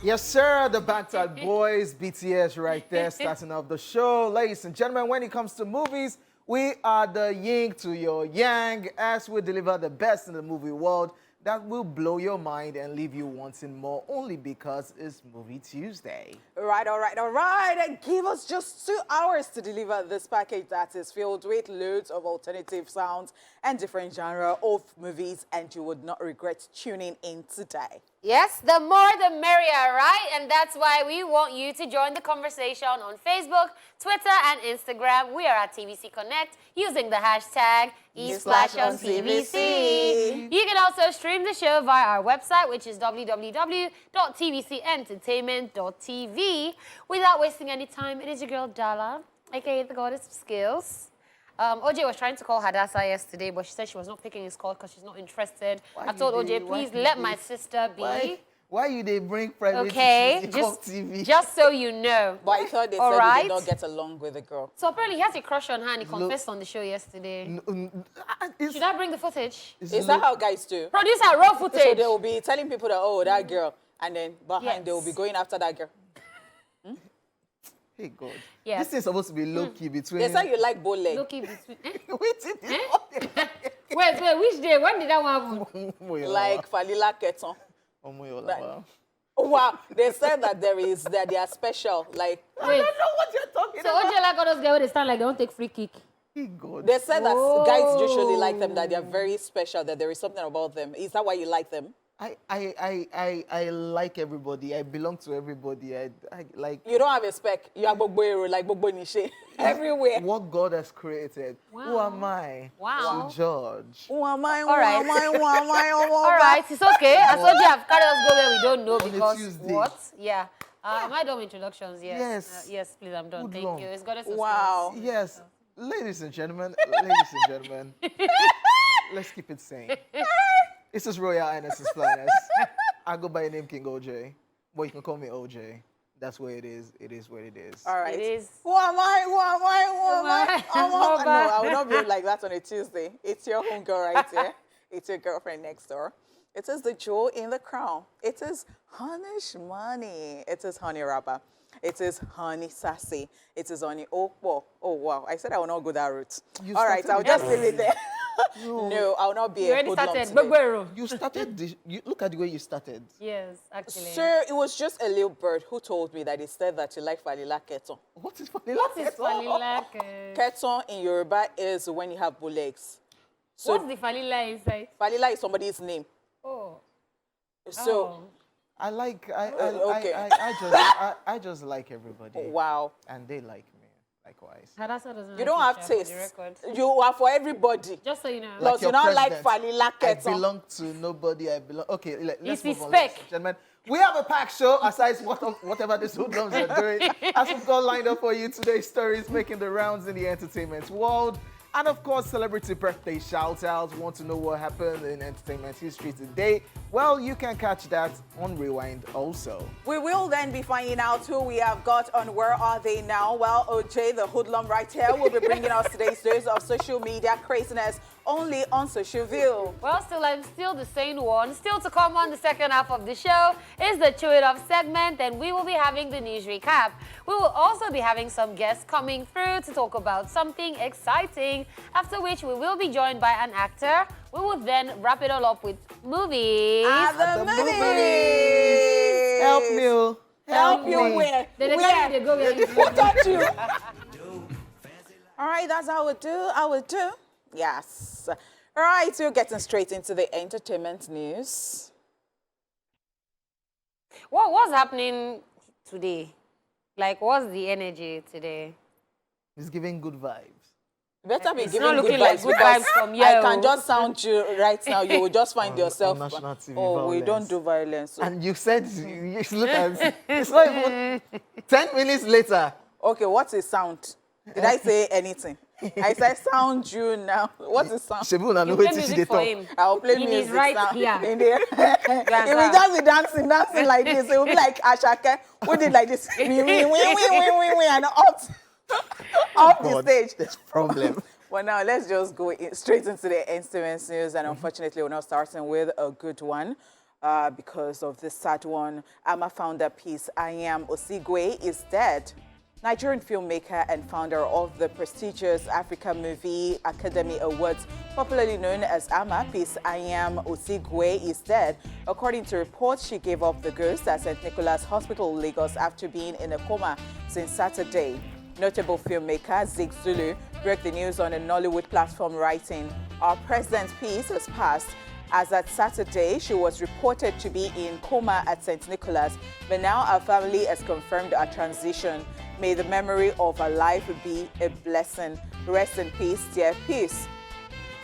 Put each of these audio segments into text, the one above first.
Yes, sir. The Bangtad Boys, BTS right there, starting off the show. Ladies and gentlemen, when it comes to movies, we are the yin to your yang as we deliver the best in the movie world that will blow your mind and leave you wanting more only because it's Movie Tuesday. All right. And give us just 2 hours to deliver this package that is filled with loads of alternative sounds and different genre of movies, and you would not regret tuning in today. Yes, the more the merrier, right? And that's why we want you to join the conversation on Facebook, Twitter, and Instagram. We are at TVC Connect using the hashtag #eSplashOnTVC. You can also stream the show via our website, which is www.tvcentertainment.tv. Without wasting any time, it is your girl Dala, aka the Goddess of Skills. OJ was trying to call Hadassah yesterday, but she said she was not picking his call because she's not interested. I told OJ, please let my sister be. Why you they bring private okay, just so you know. But I thought they said he did not get along with the girl. So apparently he has a crush on her and he confessed on the show yesterday. Should I bring the footage? Is that how guys do? Producer, raw footage. So they will be telling people that, oh, that girl. And then behind they will be going after that girl. Hey, God. Yes. This is supposed to be low-key between... They say you like bow leg. Low-key between... Wait, wait, which day? When did that one happen? Like Falila Keton. Oh, wow. They said that that they are special. Like, I don't know what you're talking about. So OJ like all those girls, they stand like they don't take free kick. Hey, God. They said that guys usually like them, that they are very special, that there is something about them. Is that why you like them? I like everybody. I belong to everybody. I like... You don't have a spec. You are Bogboero, like Bogbo Nishe. Everywhere. What God has created. Wow. Who am I to judge? Who am I? All right. All right, it's okay. As OJ have carried us go where we don't know because what? Yeah. Am I done with introductions? Yes. Yes. Yes, please, I'm done. Good Thank long. you. It's got us. Wow. Yes. Ladies and gentlemen, let's keep it sane. This is Royal Highness's Flyness. I go by the name King OJ. But you can call me OJ. That's where it is. It is what it is. All right. It is. Who am I? Who am I? Who am I? No, I will not be like that on a Tuesday. It's your home girl right here. It's your girlfriend next door. It is the jewel in the crown. It is Honey Shmoney. It is Honey Rapper. It is Honey Sassy. It is Honey Okpo. Oh, wow. I said I will not go that route. All right. I'll just leave it there. No, I will not be a hoodlum today. You started, look at the way you started. Yes, actually. Sir, it was just a little bird who told me that he said that you like Falila Keton. What is Falila? What is Falila? Keton in Yoruba is when you have bull legs. So what's the Falila inside? Falila is somebody's name. Oh. So I like, I just like everybody. Wow. And they like me. Likewise. You don't have taste. You are for everybody. Just so you know. Plus, you don't like Falila Keton. I belong to nobody. I belong. Okay, let's move on, ladies and gentlemen. We have a packed show, aside whatever these hoodlums are doing. As we've got lined up for you today, stories making the rounds in the entertainment world. And of course, celebrity birthday shout-outs. Want to know what happened in entertainment history today? Well, you can catch that on Rewind also. We will then be finding out who we have got on Where Are They Now? Well, OJ, the hoodlum right here, will be bringing us today's dose of social media craziness only on Social View. Well, I'm still the same one. Still to come on the second half of the show is the Chew It Up segment, and we will be having the news recap. We will also be having some guests coming through to talk about something exciting, after which we will be joined by an actor. We will then wrap it all up with movies. The movies! Help me. Help you where? Who taught you? All right, that's how we do. Yes. All right, we're getting straight into the entertainment news. What's happening today? Like, what's the energy today? It's giving good vibes. Better be it's giving not looking good like vibes, good vibes from you. I can just sound you right now. You will just find yourself. On national TV violence. We don't do violence. So. And you said, you look at it's not even 10 minutes later. Okay, what's a sound? Did I say anything? I said sound you now. What's the sound? You play music for him. I'll play in music his right sound. here. In there. It will just be dancing like this. It will be like Ashake. We did like this. We, and off the stage. There's problem. Well, now let's just go straight into the entertainment news. And unfortunately, we're not starting with a good one. because of this sad one. AMA founder Peace Ayam Osigwe is dead. Nigerian filmmaker and founder of the prestigious Africa Movie Academy Awards, popularly known as AMA, Peace Ayam Osigwe is dead. According to reports, she gave up the ghost at St. Nicholas Hospital, Lagos, after being in a coma since Saturday. Notable filmmaker Zig Zulu broke the news on a Nollywood platform, writing, "Our President's Peace has passed." As at Saturday, she was reported to be in coma at St. Nicholas, but now our family has confirmed her transition. May the memory of her life be a blessing. Rest in peace, dear Peace.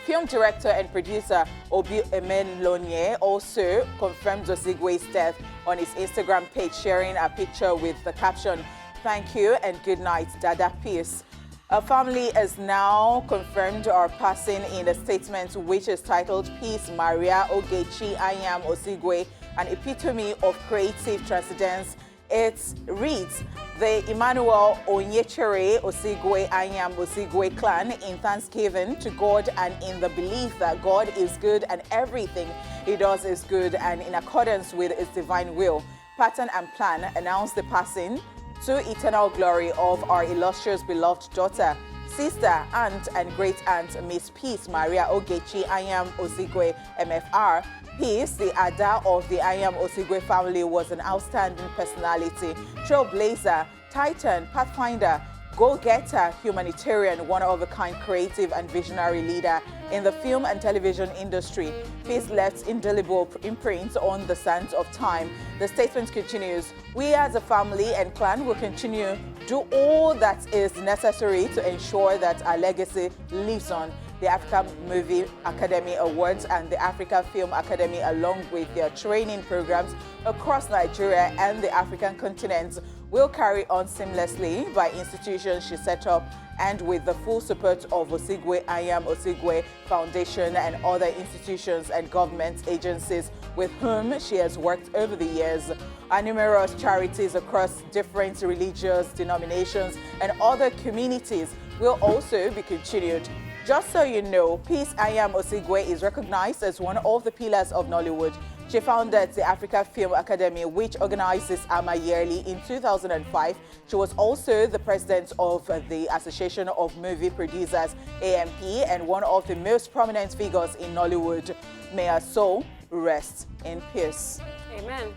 Film director and producer Obi Emelonye also confirmed Osigwe's death on his Instagram page, sharing a picture with the caption, "Thank you and good night, Dada Peace." Our family has now confirmed our passing in a statement which is titled Peace Maria Ogechi Ayam Osigwe, an epitome of creative transcendence. It reads, "The Emmanuel Onyechere Osigwe Ayam Osigwe clan, in thanksgiving to God and in the belief that God is good and everything he does is good, and in accordance with his divine will, pattern and plan, announce the passing to eternal glory of our illustrious beloved daughter, sister, aunt, and great-aunt, Miss Peace Maria Ogechi Ayam Osigwe, MFR. Peace, the Ada of the Ayam Osigwe family, was an outstanding personality, trailblazer, titan, pathfinder, go-getter, humanitarian, one-of-a-kind creative and visionary leader in the film and television industry. Peace left indelible imprints on the sands of time. The statement continues, "We as a family and clan will continue do all that is necessary to ensure that our legacy lives on." The Africa Movie Academy Awards and the Africa Film Academy, along with their training programs across Nigeria and the African continent, will carry on seamlessly by institutions she set up and with the full support of Osigwe Ayam Osigwe Foundation and other institutions and government agencies with whom she has worked over the years. Our numerous charities across different religious denominations and other communities will also be continued. Just so you know, Peace Ayam Osigwe is recognized as one of the pillars of Nollywood. She founded the Africa Film Academy, which organizes AMA yearly in 2005. She was also the president of the Association of Movie Producers, AMP, and one of the most prominent figures in Nollywood. May her soul rest in peace. Amen.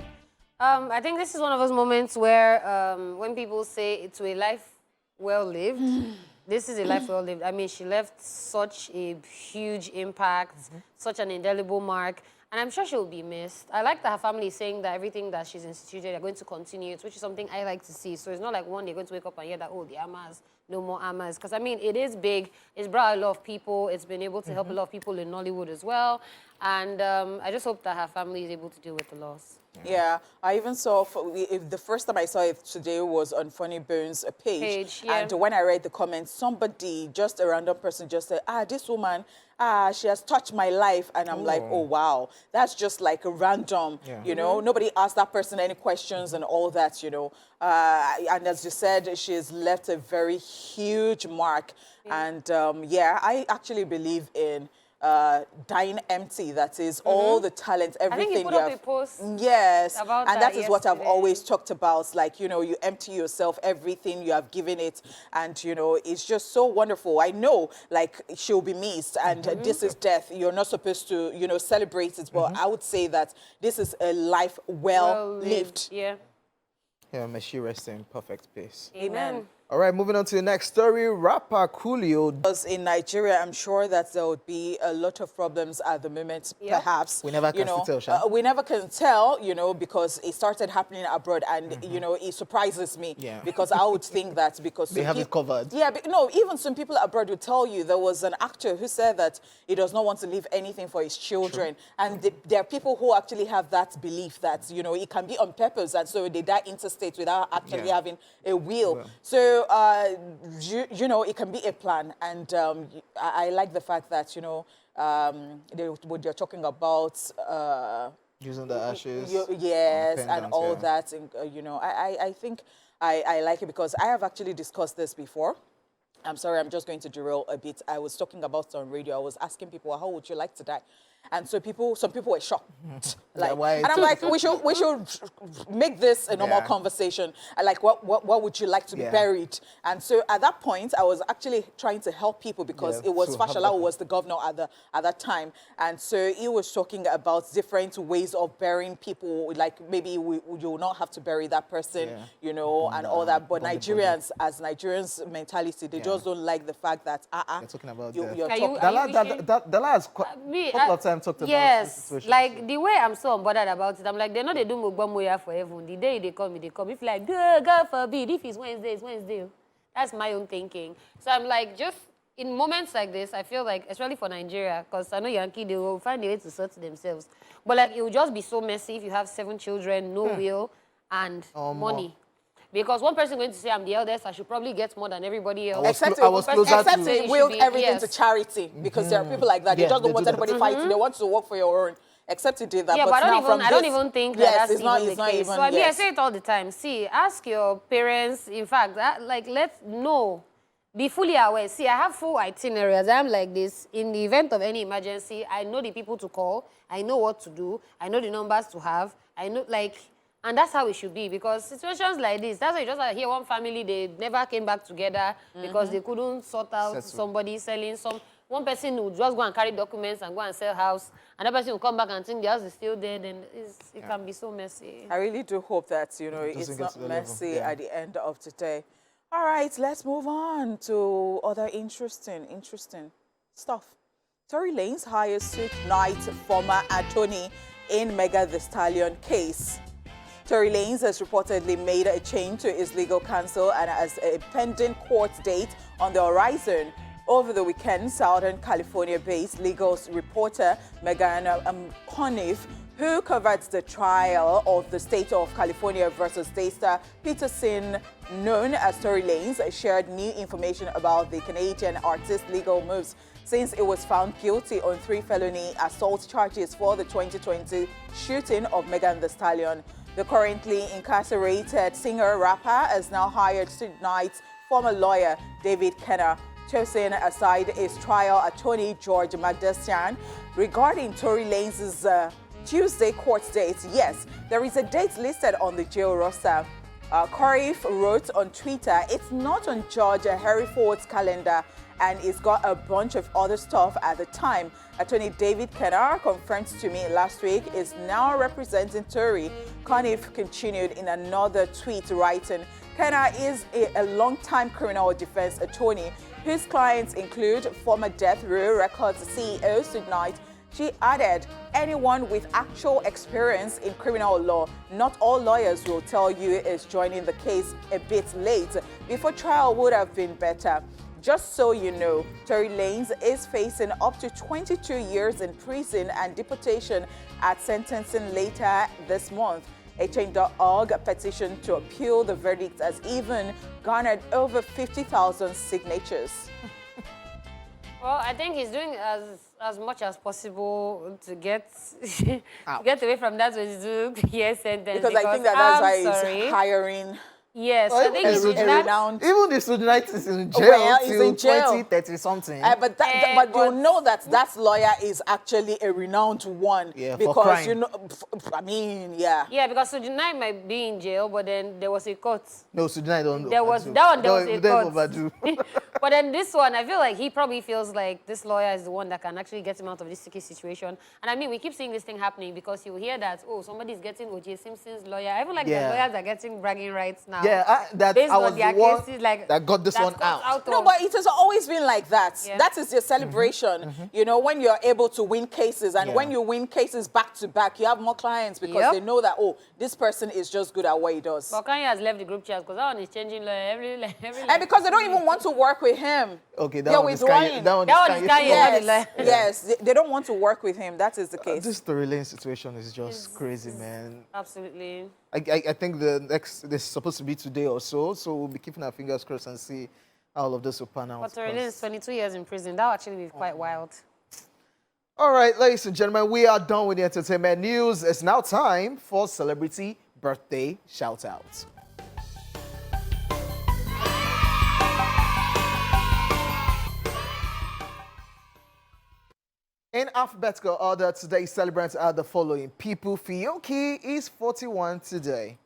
I think this is one of those moments where when people say it's a life well lived, this is a life well lived. I mean, she left such a huge impact, such an indelible mark, and I'm sure she'll be missed. I like that her family is saying that everything that she's instituted, they're going to continue it, which is something I like to see. So it's not like one day you're going to wake up and hear that, oh, the Amas, no more Amas. Because, I mean, it is big. It's brought a lot of people. It's been able to help a lot of people in Nollywood as well. And I just hope that her family is able to deal with the loss. Yeah, I even saw, the first time I saw it today was on Funny Bones' page. Yeah. And when I read the comments, somebody, just a random person just said, this woman, she has touched my life. And I'm like, oh, wow, that's just like a random, you know, nobody asked that person any questions and all that, you know. And as you said, she's left a very huge mark. And yeah, I actually believe in dying empty. That is all the talent, everything. I think you put up a post. Yes, about and that is what I've yesterday. always talked about. Like, you know, you empty yourself, everything you have given it, and you know, it's just so wonderful. I know, like, she'll be missed, and this is death. You're not supposed to, you know, celebrate it. But I would say that this is a life well lived. Yeah. Yeah, may she rest in perfect peace. Amen. All right, moving on to the next story. Rapper Coolio. Because in Nigeria, I'm sure that there would be a lot of problems at the moment, perhaps. We never can tell, Sha. We never can tell, you know, because it started happening abroad, and, you know, it surprises me. Yeah. Because I would think that because... They have it covered. Yeah, but no, even some people abroad would tell you, there was an actor who said that he does not want to leave anything for his children. And there are people who actually have that belief that, you know, it can be on purpose, and so they die interstate without actually having a will. So, you know, it can be a plan. And I like the fact that, you know, they're talking about... using the ashes. Yes, and pendants, all that. And, you know, I think I like it because I have actually discussed this before. I'm sorry, I'm just going to derail a bit. I was talking about it on radio. I was asking people, how would you like to die? And so some people were shocked. Why And I'm like, we should make this a normal conversation. Like, what would you like to be buried? And so at that point, I was actually trying to help people because it was Fashola who was the governor at that time. And so he was talking about different ways of burying people. Like maybe you will not have to bury that person, you know, and all that. But Nigerians, as Nigerians' mentality, they just don't like the fact that you're talking about Dala has a couple of times talked about this situation. Like the way I'm so unbothered about it, I'm like, they know they do Mugbamoya for heaven. The day they come, they come. If like, God forbid, if it's Wednesday, it's Wednesday. That's my own thinking. So I'm like, just in moments like this, I feel like, especially for Nigeria, because I know Yankee, they will find a way to sort themselves. But like, it will just be so messy if you have 7 children, no will, and money. Because one person going to say, I'm the eldest, I should probably get more than everybody else. Except they willed everything to charity, because there are people like that. They just don't want anybody fighting. They want to work for your own. Except you did that. Yeah, but I don't even think that's it's not the case. Even, so I mean, I say it all the time. See, ask your parents. In fact, let's know. Be fully aware. See, I have full itineraries. I'm like this. In the event of any emergency, I know the people to call. I know what to do. I know the numbers to have. I know, and that's how it should be, because situations like this, that's why you just hear one family, they never came back together because they couldn't sort out somebody selling some. One person will just go and carry documents and go and sell house. Another person will come back and think the house is still there. Then it can be so messy. I really do hope that, you know, it's not messy at the end of the day. All right, let's move on to other interesting stuff. Tory Lanez hires suit knight former attorney in Megan Thee Stallion case. Tory Lanez has reportedly made a change to his legal counsel and has a pending court date on the horizon. Over the weekend, Southern California-based legal reporter Megan Conniff, who covered the trial of the state of California versus Daystar Peterson, known as Tory Lanez, shared new information about the Canadian artist's legal moves since it was found guilty on 3 felony assault charges for the 2020 shooting of Megan Thee Stallion. The currently incarcerated singer-rapper has now hired tonight's former lawyer David Kenner, chosen aside his trial attorney George Magdasian regarding Tory Lanez's Tuesday court date. Yes, there is a date listed on the jail roster. Corey wrote on Twitter, it's not on Judge Hereford's calendar, and it's got a bunch of other stuff at the time. Attorney David Kenner confirmed to me last week is now representing Tory. Conniff continued in another tweet writing, Kenner is a long-time criminal defense attorney whose clients include former Death Row Records CEO Suge Knight. She added, anyone with actual experience in criminal law, not all lawyers will tell you is joining the case a bit late. Before trial would have been better. Just so you know, Tory Lanez is facing up to 22 years in prison and deportation at sentencing later this month. A Change.org petition to appeal the verdict has even garnered over 50,000 signatures. Well, I think he's doing as much as possible to get away from that 22-year sentence. Because I think that's why he's hiring. Yes, I think even the student is in jail till 2030 something. But you know that lawyer is actually a renowned one. Yeah, because for crime. you know, I mean, yeah. Yeah, because Sujinai might be in jail, but then there was a court. No, Sujinai don't. There was a court. But then this one, I feel like he probably feels like this lawyer is the one that can actually get him out of this sticky situation. And I mean, we keep seeing this thing happening because you hear that, oh, somebody's getting O.J. Simpson's lawyer. I feel like the lawyers are getting bragging rights now. Yeah, based on their cases, like that got this one out. No, but it has always been like that. Yeah. That is your celebration. You know, when you're able to win cases, and when you win cases back to back, you have more clients because they know that, oh, this person is just good at what he does. But Kanye has left the group chat because that one is changing every and because they don't even want to work with him. Okay, that one is Kanye. That one is Kanye. Yes, they don't want to work with him. That is the case. This Tory Lanez situation is just crazy, man. Absolutely. I think this is supposed to be today or so we'll be keeping our fingers crossed and see how all of this will pan out. But Tory Lanez is 22 years in prison. That would actually be quite wild. All right, ladies and gentlemen, we are done with the entertainment news. It's now time for celebrity birthday shoutouts. In alphabetical order, today's celebrants are the following people. Fiyoki is 41 today.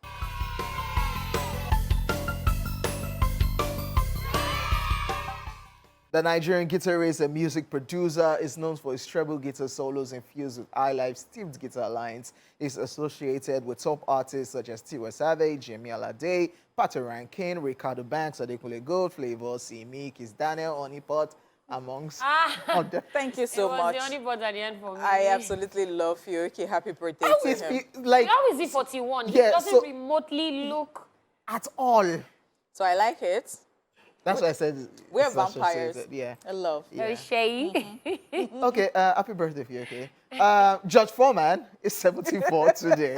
The Nigerian guitarist and music producer is known for his treble guitar solos infused with high-life steamed guitar lines. He's associated with top artists such as Tiwa Savage, Yemi Alade, Afolarin, Ricardo Banks, Adekunle Gold, Flavor, Simi, Kiss Daniel, Honeypot, amongst others. Thank you so it was much. the only button at the end for me. I absolutely love you. Okay, happy birthday How to is him. How is he 41? He Yeah, doesn't so- remotely look... at all? So I like it. That's why I said We're it's vampires. associated, yeah. I love. Very shady. Okay, happy birthday, Fiyoki. Judge Foreman is 74 today.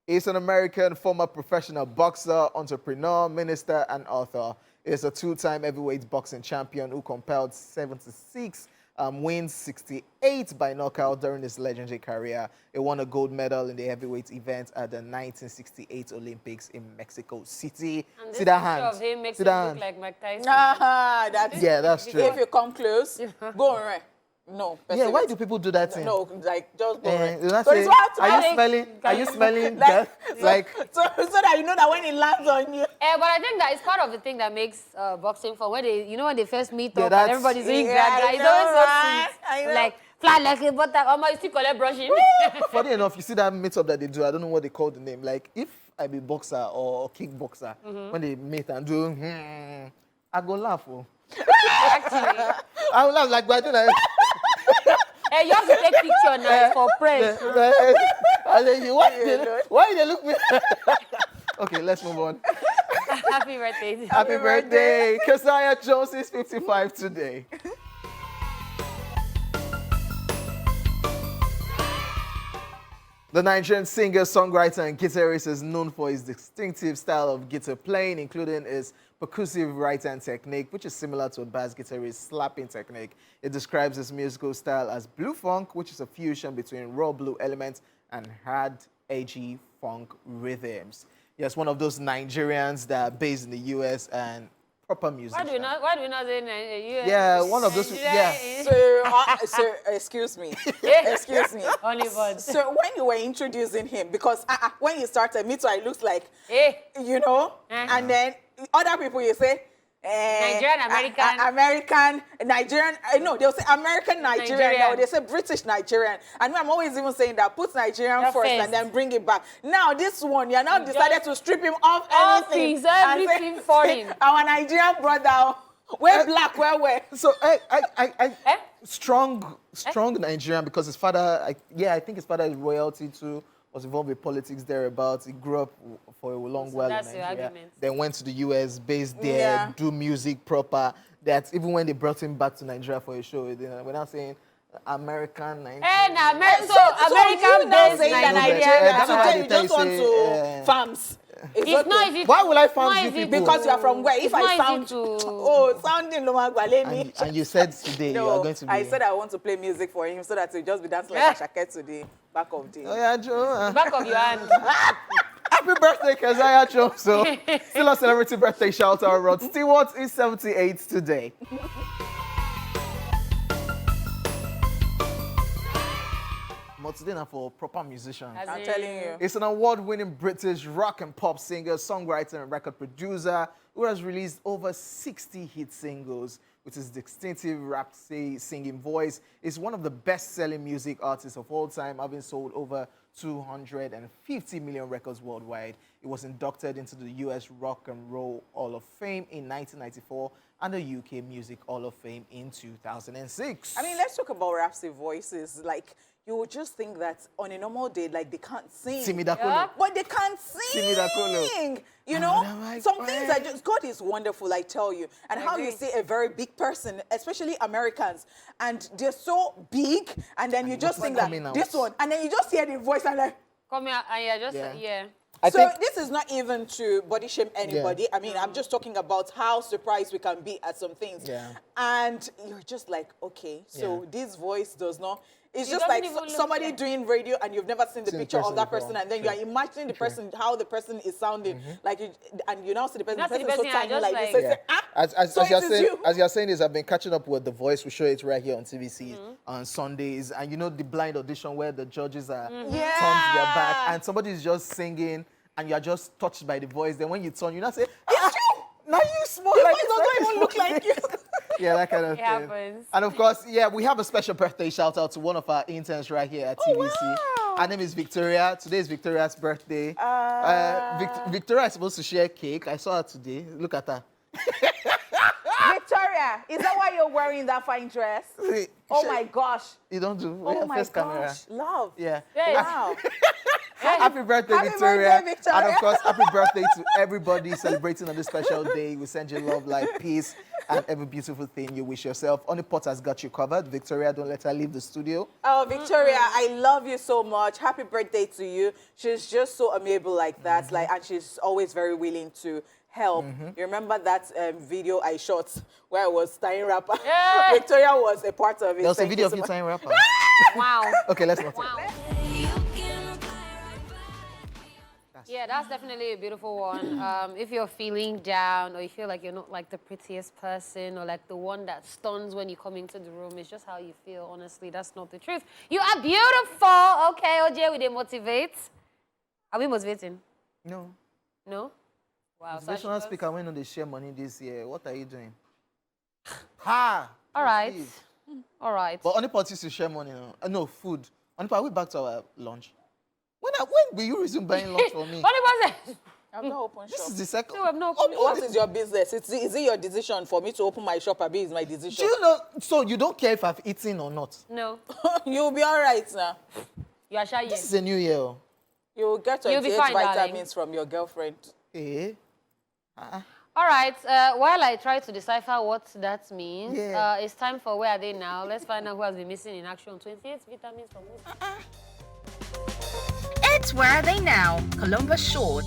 He's an American former professional boxer, entrepreneur, minister, and author. He's a two-time heavyweight boxing champion who compelled 76 wins, 68 by knockout during his legendary career. He won a gold medal in the heavyweight event at the 1968 Olympics in Mexico City. And this See that picture hand? of him makes See him that look hand? like Mike Tyson. That's Yeah, that's true. If you come close, go on right. No. Yeah, why do people do that thing? No, like just go right. Did I So say, it's what are you like- smelling? Are you smelling Like- death? Like, so that you know that when it lands on you. But I think that it's part of the thing that makes boxing fun. When they, when they first meet Yeah, up that's- and everybody's doing Yeah, that, I it's know, always right? so I sweet. know. Like, fly like a butter. You still collect brushing. funny enough, you see that meet-up that they do. I don't know what they call the name. Like, if I be boxer or kickboxer, when they meet and do, I go laugh. Oh. Actually. I will laugh like, but I don't know. Hey, you have to take picture now it's for press. And then you, why they look me? Okay, let's move on. Happy birthday. Happy birthday. Keziah Jones is 55 today. The Nigerian singer, songwriter, and guitarist is known for his distinctive style of guitar playing, including his percussive right-hand technique, which is similar to a bass guitarist's slapping technique. It describes his musical style as blue funk, which is a fusion between raw blue elements and hard, edgy funk rhythms. Yes, one of those Nigerians that are based in the US and proper musician. Why do we not say Nigeria? Yeah, one of those. Yeah. So, excuse me. Yeah. Excuse me. Only one. So when you were introducing him, because when you started, me too, I looked like, Hey. you know, and then other people you say, Nigerian, American. American, Nigerian, no, they'll say American Nigerian, Nigerian. or they say British Nigerian. And I'm always even saying that, put Nigerian That first first. and then bring it back. Now this one, you're now decided to strip him off Off anything. his and say, everything foreign. Our Nigerian brother, we're black, where? So strong Nigerian, because his father, I think his father is royalty too, was involved with politics thereabouts. He grew up for a long while in that's your Nigeria. argument. Then went to the US, based there, Yeah. do music proper. That even when they brought him back to Nigeria for a show, we're not saying American Nigerian. Hey, now, so you American now based saying that Nigeria. Nigeria, That's why you they just want say, to farms. It's okay. not easy. Why will I farm not you easy people? Because you are from where? If It's I not sound, easy to- sounding Lomagwaleni. And you said today you are going to be. I said I want to play music for him so that he'll just be dancing like Ashake today, back of the. Oh yeah, Joe. Back of your hand. Happy birthday, Keziah Jones. So, still a celebrity birthday shout out. Rod Stewart is 78 today. But today now for proper musicians. I'm telling you. It's an award-winning British rock and pop singer, songwriter, and record producer who has released over 60 hit singles. With his distinctive rap singing voice, is one of the best-selling music artists of all time, having sold over 250 million records worldwide. He was inducted into the US Rock and Roll Hall of Fame in 1994 and the UK Music Hall of Fame in 2006. I mean, let's talk about Rapsy voices. Like, you would just think that on a normal day, like, they can't sing. Timidakolo. But they can't sing. Timidakolo. You know, my some things friend. are just, God is wonderful, I tell you. And how you agree. see a very big person, especially Americans, and they're so big, and then you just what's think that coming out? this one, and then you just hear the voice and like, Come here, and yeah, just, Yeah. yeah. I so think this is not even to body shame anybody. I mean, I'm just talking about how surprised we can be at some things. Yeah. And you're just like, okay, so Yeah. this voice does not, It's It just like doesn't even look somebody like- doing radio and you've never seen the Seen the picture of person that before. person, and then you are imagining the person, how the person is sounding. Like, and you now see the person, Not the see the person is so person, tiny, just like this. like- So Yeah. it's like, As so you're it is saying, you. as you're saying this, I've been catching up with The Voice. We show it right here on TVC on Sundays, and you know the blind audition where the judges are turned their back, and somebody is just singing, and you are just touched by the voice. Then when you turn, you not say, "It's you." Now you small like voice doesn't even look like you. Yeah, that kind of It thing. happens. And of course, yeah, we have a special birthday shout out to one of our interns right here at TVC. wow. Her name is Victoria. Today is Victoria's birthday. Victoria is supposed to share cake. I saw her today. Look at her. Victoria, is that why you're wearing that fine dress? Oh my gosh. You don't do. We Oh have my first camera. gosh. Love. Yeah. Yes. Wow. Happy birthday, Happy Victoria. birthday, Victoria. And of course, happy birthday to everybody celebrating on this special day. We send you love, light, peace, and every beautiful thing you wish yourself. Only Pot has got you covered. Victoria, don't let her leave the studio. Oh, Victoria, I love you so much. Happy birthday to you. She's just so amiable like that, and she's always very willing to help. You remember that video I shot where I was tying rapper? Yeah. Victoria was a part of it. There was a Thank video you of so you much. tying rapper. Wow. Okay, let's not. Wow. Yeah, that's definitely a beautiful one. If you're feeling down or you feel like you're not like the prettiest person or like the one that stuns when you come into the room, it's just how you feel. Honestly, that's not the truth. You are beautiful. Okay, OJ, we did motivate. Are we motivating? No. No? Wow. Motivational Sashi, speaker went on the share money this year. What are you doing? Ha! all right. Please. All right. But only pot used to share money now. No, food. Only pot, are we back to our lunch? When will you resume buying lunch for me? What was it? I've not opened This shop. is the second. No, I've not Oh, opened What is your business? Is it your decision for me to open my shop? Abi, is my Do decision? you know? So you don't care if I've eaten or not? No. You'll be all right now. You are shy. This is a new year. Oh. You'll get You'll be 28 fine, darling. vitamins from your girlfriend. Eh? All right. While I try to decipher what that means, Yeah. it's time for Where Are They Now? Let's find out who has been missing in action. 28 vitamins from who? It's Where Are They Now? Columbus Short.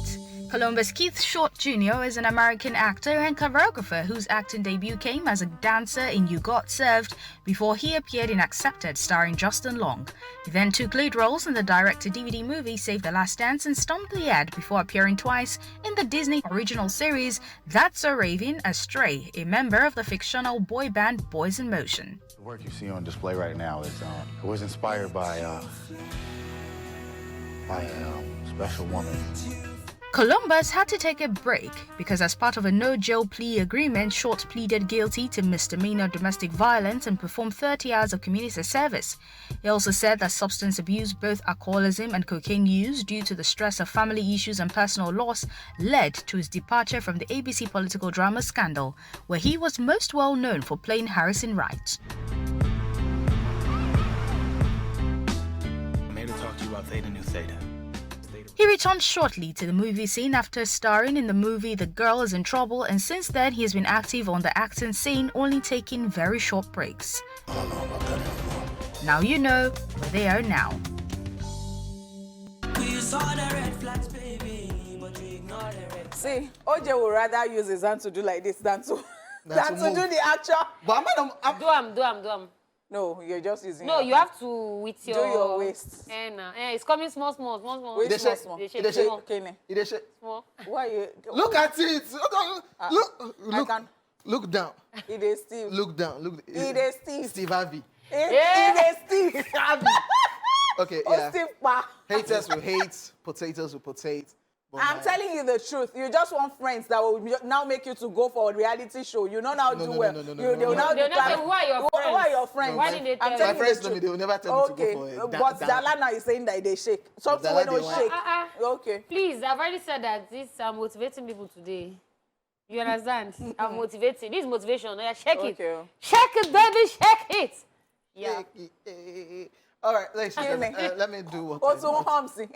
Columbus Keith Short Jr. is an American actor and choreographer whose acting debut came as a dancer in You Got Served before he appeared in Accepted starring Justin Long. He then took lead roles in the direct-to-DVD movie Save the Last Dance and Stomp the Ad before appearing twice in the Disney original series That's So Raven as Stray, a member of the fictional boy band Boys in Motion. The work you see on display right now is it was inspired by a special woman. Columbus had to take a break because as part of a no-jail plea agreement, Short pleaded guilty to misdemeanor domestic violence and performed 30 hours of community service. He also said that substance abuse, both alcoholism and cocaine use due to the stress of family issues and personal loss, led to his departure from the ABC political drama Scandal, where he was most well known for playing Harrison Wright. I'm here to talk to you about Theta Nu Theta. He returned shortly to the movie scene after starring in the movie The Girl Is in Trouble, and since then he has been active on the acting scene, only taking very short breaks. Now you know where they are now. See, OJ would rather use his hand to do like this than to, Than to move. do the action. But I'm Do am. No, you're just using No, your you hand. have to with Do your... your waist. It's coming small. Waist They small, say- small. They they say- small. Okay, ne. It is sh- Small. Why you... Look at it. Look, can- look down. It is Steve. Look down. Look. It is Steve. Steve Harvey. It is Steve. Harvey. Okay, Oh, yeah. Steve Pa. Haters will hate. Potatoes will potate. But I'm telling you the truth. You just want friends that will now make you to go for a reality show. You know now do well. no, They no. will now They'll not say, who are your Who are friends? your friends? Why did they tell I'm you? telling My friends the know me. truth. They will never tell me Okay, to go for it. but Dala now is saying that they shake. Something Dala when they no want- shake. Okay. Please, I've already said that this I'm motivating people today. You understand? I'm motivating. This is motivation. Yeah, shake it. Okay. Shake it, baby, shake it. Yeah. All right, ladies and gentlemen, let me do what I Also, know. Hamsi.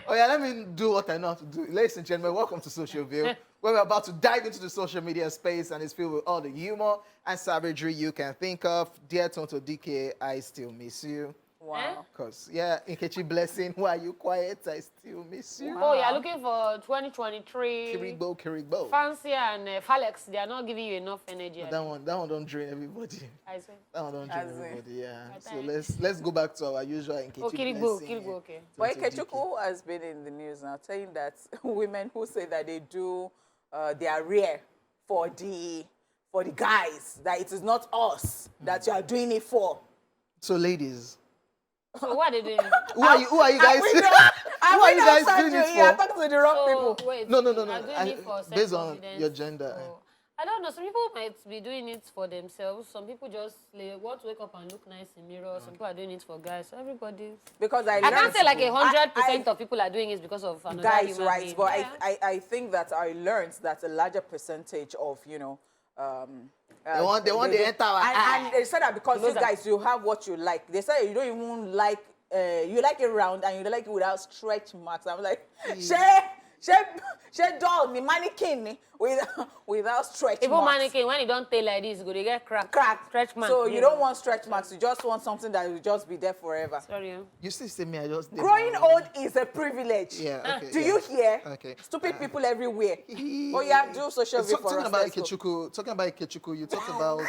Oh yeah, let me do what I know how to do. Ladies and gentlemen, welcome to Social View, where we're about to dive into the social media space and it's filled with all the humor and savagery you can think of. Dear Tonto DK, I still miss you. Wow. Because, yeah, Nkechi Blessing, why are you quiet? I still miss you. Oh, you're looking for 2023. Kirigbo. Fancy and Falex, they are not giving you enough energy. That one don't drain everybody. I see. That one don't drain As in- everybody, yeah. So thanks. let's go back to our usual Nkechi Oh, Kirigbo, Blessing. okay. But Dr. Ikechukwu has been in the news now, saying that women who say that they do their rear for the guys, that it is not us that you are doing it for. So, ladies, So what are they doing? who are you guys? Who are you guys doing it You are for? talking to the wrong people. Wait, No. are doing it for Based on self-confidence? your gender. Oh. I don't know. Some people might be doing it for themselves. Some people just want to wake up and look nice in mirror. Some people are doing it for guys. So everybody. Because I I can't learned- say like I- 100% of people are doing it because of another guys, human right? being. But Yeah. I think that I learned that a larger percentage of They want the enter our eye. and they said that because you Closer. guys, you have what you like. They said you don't even like you like it round and you like it without stretch marks. I'm like, she doll the mannequin ni without stretch Even marks. mannequin, when you don't tail like this, go they get crack. Stretch mark. So you don't want stretch marks. You just want something that will just be there forever. Sorry. You still say me, I just did Growing my- old is a privilege. Yeah, okay. Do yeah. you hear? Okay. Stupid people everywhere. Oh yeah, do social So, view for talking us. about let's go. Ikechukwu, you talked about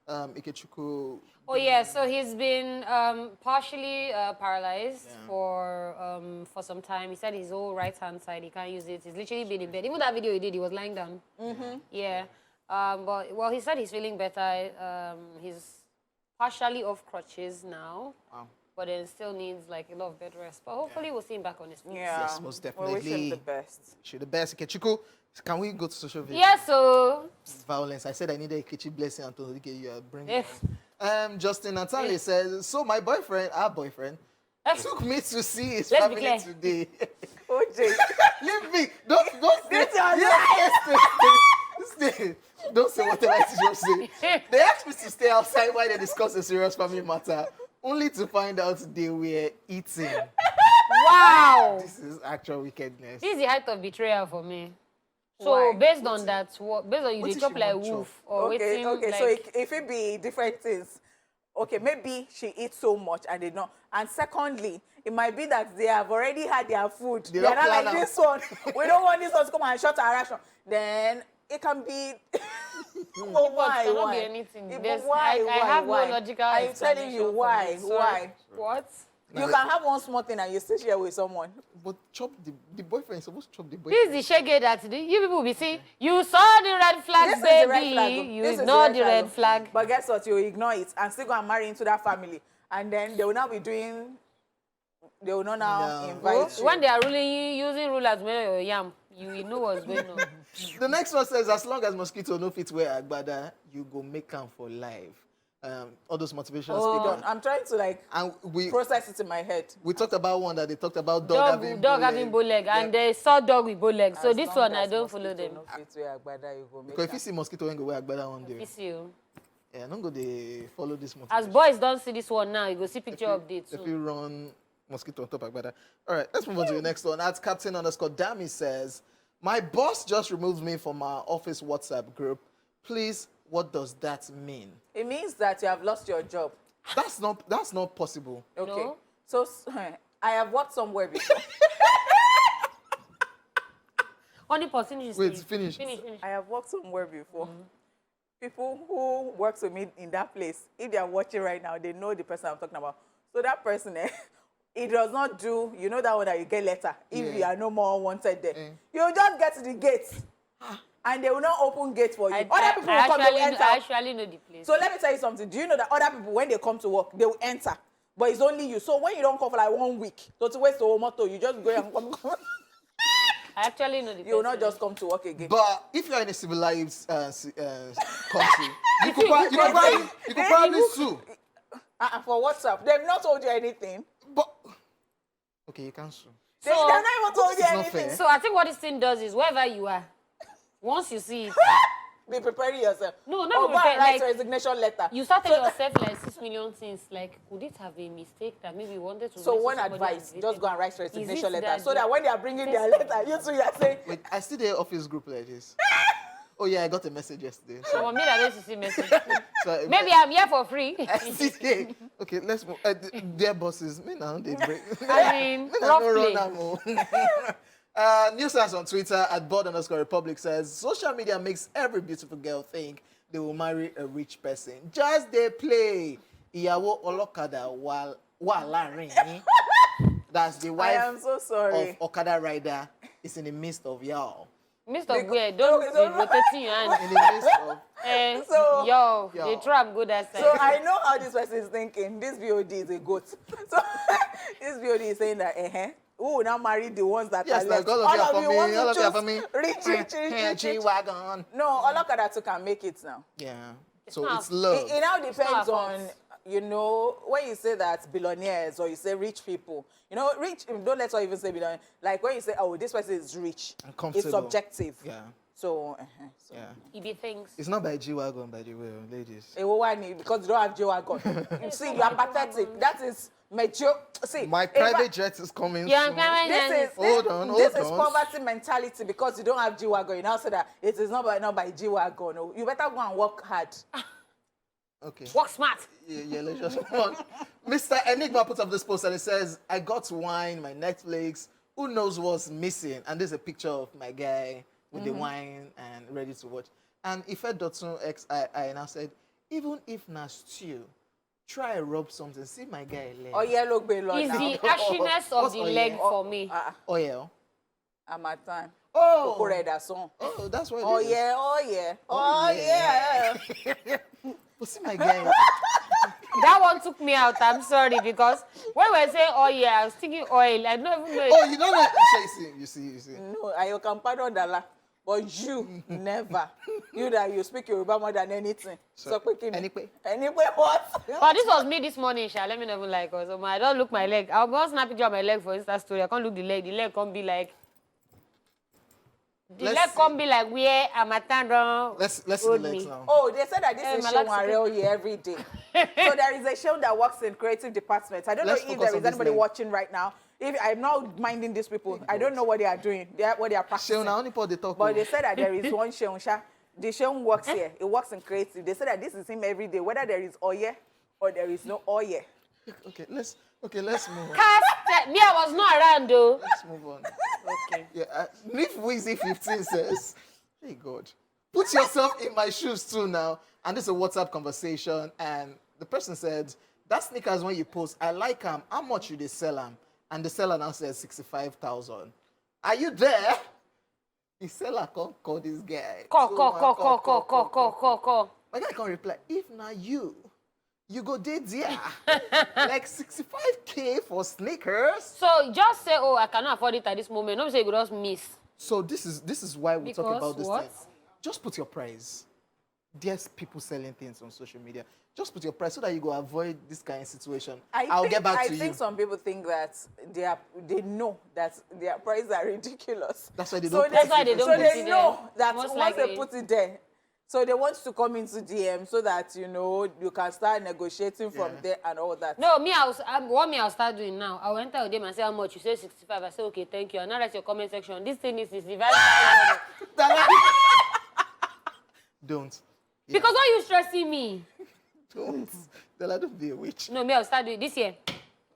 Ikechukwu. Oh yeah, so he's been partially paralyzed for some time. He said his whole right hand side he can't use it. He's literally been in bed. Even that video he did, he was lying down. Yeah, but he said he's feeling better. He's partially off crutches now. Wow. But then still needs like a lot of bed rest. But hopefully we'll see him back on his feet. Yeah. Yes, most We wish definitely. him the best. Should the best. Ikechukwu, can we go to social video? Yeah, so Violence. I said I needed Ikechi Blessing and Tonolike, you are bringing if Justin Natale says, so my boyfriend, our boyfriend, took me to see his Let's be family clear. today. OJ. Leave me. Don't say. This your Stay. Don't say whatever I just say. They asked me to stay outside while they discuss a serious family matter, only to find out they were eating. wow, This is actual wickedness. this is the height of betrayal for me. So Why? based on that, based on you, what they if chop she like want chop? wolf or Okay, waiting, okay. like, So if it be different things, okay, maybe she eats so much and they don't. And secondly, it might be that they have already had their food. They They are don't not plan like out. this one. We don't want this one to come and shut our ration. Then it can be. But why? cannot Why? be anything. But There's- why? I have why? no logical I'm telling explanation you for why. this. Sorry. Why? What? You can have one small thing and you still share with someone. But chop the boyfriend is supposed to chop the This boyfriend. is the shege that you people will be seeing. You saw the red flag, This is baby. the red flag. You This is ignore the red flag. But guess what? You ignore it and still go and marry into that family. And then they will now be doing, they will not now No. invite you. When they are ruling, using rulers, your yam, you will know what's going on. The next one says, as long as mosquito no fit wear agbada, you go make am for life. All those motivational speakers. I'm trying to like And we process it in my head. talked about one that they talked about dog Dog having bow leg, and they saw dog with bow leg. So As this long one, I as don't follow mosquito them. no fit wear agbada, you go make Because if am. you see mosquito when go wear agbada one day, Miss you. yeah, don't go they follow this As motivation. boys don't see this one now, you go see picture update If too. you run mosquito on top of agbada. All right, let's move on to the next one. At Captain_Dami says, my boss just removed me from our office WhatsApp group. Please, what does that mean? It means that you have lost your job. That's not possible. Okay. No. So I have worked somewhere before. Only percentage. Wait, finish. Finish. I have worked somewhere before. People who work with me in that place, if they are watching right now, they know the person I'm talking about. So that person, it does not do, you know that one that you get letter, if Yeah. you are no more wanted there. You just get to the gate, and they will not open gate for you. Other people will come, they will enter. I actually know the place. So let me tell you something. Do you know that other people, when they come to work, they will enter, but it's only you. So when you don't come for like 1 week, so to waste the motto, you just go and come. I actually know the place. You will not just come to work again. But if you're in a civilized country, you could probably sue. For WhatsApp, they've not told you anything. But okay, you can sue. They've not even told you This is not anything. fair. So I think what this thing does is wherever you are, once you see it, Be preparing yourself. No, not Or go prepare, and write like- your resignation letter. you start telling yourself like 6 million things. Like, could it have been a mistake that maybe we wanted to? So message one somebody advice, and just go and write your Is resignation it letter. that So the- that when they are bringing their letter, you two are saying, Wait, I see the office group like this. Oh yeah, I got a message yesterday. So So, me that used to see message. so Maybe I'm here for free. okay, let's move. Dear bosses, me now they break. I mean, Me now rough no play. run am o. Newsers on Twitter at @board_republic says social media makes every beautiful girl think they will marry a rich person. Just they play. Ìyàwó ọlọ́kadà wà láàrin yín. That's the I wife am so sorry. of Okada rider is in the midst of y'all. Mr. Weird, don't be rotating your hand. In the midst of So- yo, Yo. they trap good as So I know how this person is thinking. This BOD is a goat. So this BOD is saying that, who will now marry the ones that yes, are like left? all of you are for me, want to all of you are choose for me. Rich. G-Wagon. No, Olokada too can make it now. Yeah. So not- it's love. It now depends our on, when you say that billionaires or you say rich people, rich, don't let's not even say billionaire. Like when you say, oh, this person is rich, And it's comfortable. subjective. Yeah. So, Yeah. He be things. It's not by G-Wagon, by the way, ladies. because you don't have G-Wagon. You see, you are pathetic. That is major. See, My private jet is coming Yeah, soon. This Hold is on. poverty mentality because you don't have G-Wagon. You now say that it is not by G-Wagon. No. You better go and work hard. Okay. Walk smart. Yeah, let's just move on. Mr. Enigma put up this post and it says, I got wine, my Netflix, who knows what's missing? And there's a picture of my guy with the wine and ready to watch. And Ife.xii now said, even if na stew, try rub something. See my guy leg. Oh, yeah, look, below It's now. the ashiness of What's the oil? leg for me. Oil. I'm at time. Oh, Oh, oh, that's what it oh is. yeah, oh yeah, Oh, oh yeah. But see my guy. That one took me out. I'm sorry because when we were saying oh yeah, I was thinking oil. I don't even know. Oh, you don't know. You see. No, I can pardon Dala, but you never. You that you speak Yoruba more than anything. So quickly. Anyway. Anyway, what? But this was me this morning, Sha. Let me never like us. So I don't look my leg. I'll go snap picture of my leg for Insta story. I can't look the leg. The leg can't be like. The Let's leg see. can't be like where I'm at. Let's see the legs now. Oh, they said that this is my show legs are real here every day. So there is a show that works in creative departments. I don't Let's know if focus there on is this anybody leg. watching right now. If I'm not minding these people, I don't know what they are doing. What they are practicing. Sheona, only put the talk. But they said that there is one Sheon Sha. The Sheon works here. It works in creative. They said that this is him every day, whether there is oye or there is no oye. Okay, let's move on. Cast me, I was not around though. Let's move on. Okay. Yeah, Nif Weezy 15 says, hey God, put yourself in my shoes too now. And this is a WhatsApp conversation. And the person said, that sneakers when you post, I like them. How much should they sell them? And the seller now says 65,000. Are you there? The seller can't call this guy. Call. My guy can't reply. If not you go date there. Like 65K for sneakers. So just say, oh, I cannot afford it at this moment. Don't say you could just miss. So this is why we talk Because about this what? thing. Just put your price. There's people selling things on social media. Just put your price so that you go avoid this kind of situation. I'll get back to you. I think some people think that they know that their prices are ridiculous. That's why they So don't. That's why they don't So put it they there. know that Most once they likely. put it there, so they want to come into DM so that you can start negotiating from there and all that. No, I'll start doing now. I'll enter them and say how much. You say 65. I say okay, thank you. And now write your comment section. This thing is 65. Don't. Because why are you stressing me? Don't. Della, don't be a witch. No, I'll start doing this year.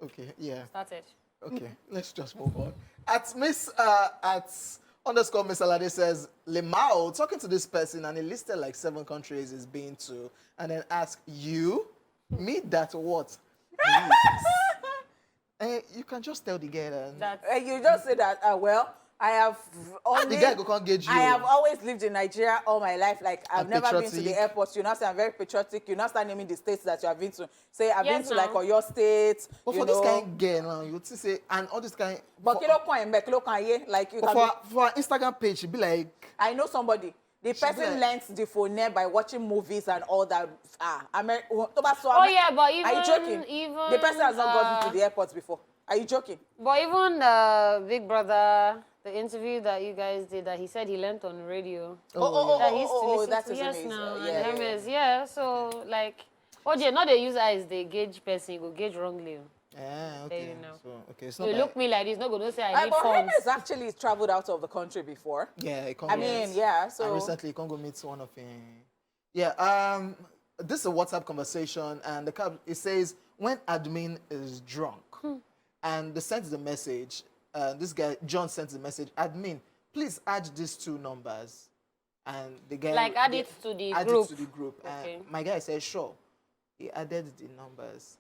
Okay, yeah. Started. Okay, let's just move on. At Miss _Miss Alade says, Lemao talking to this person and he listed like 7 countries he's been to and then ask you, me that what? You can just tell the guy that. You just say that, well, I have the guy go can't get you. I have always lived in Nigeria all my life. Like, I've And never been to the patriotic. airport. You know, say I'm very patriotic. You now start naming the states that you have been to. Say, I've Yes, been to, now. like, Oyo State. But you for know. this kind of girl now, you would say, and all this kind But kilo kwan embe, kilo kwan ye, like, you but can for our Instagram page, she'd be like, I know somebody. The person like- learns the phone by watching movies and all that. Oh yeah, but even Are you joking? Even The person has not gotten to the airport before. Are you joking? But even Big Brother, the interview that you guys did, that he said he learned on radio. That he used to listen that to. is Yes, amazing. now Yeah, and yeah. Hermes, yeah. So like, OJ, not they use eyes, they gauge person. You go gauge wrongly. Okay. You know. So, okay. It's You not look me like this, not going to say I need But funds. Henry's actually traveled out of the country before. Yeah, it can't I go mean, meet. yeah, And so... recently, Congo meets one of him. Yeah, this is a WhatsApp conversation, and it says, when admin is drunk. And they sent the message, this guy, John, sent the message, admin, please add these two numbers. And the guy... Like, add it to the add group. it to the group. Okay. And my guy said, sure. He added the numbers.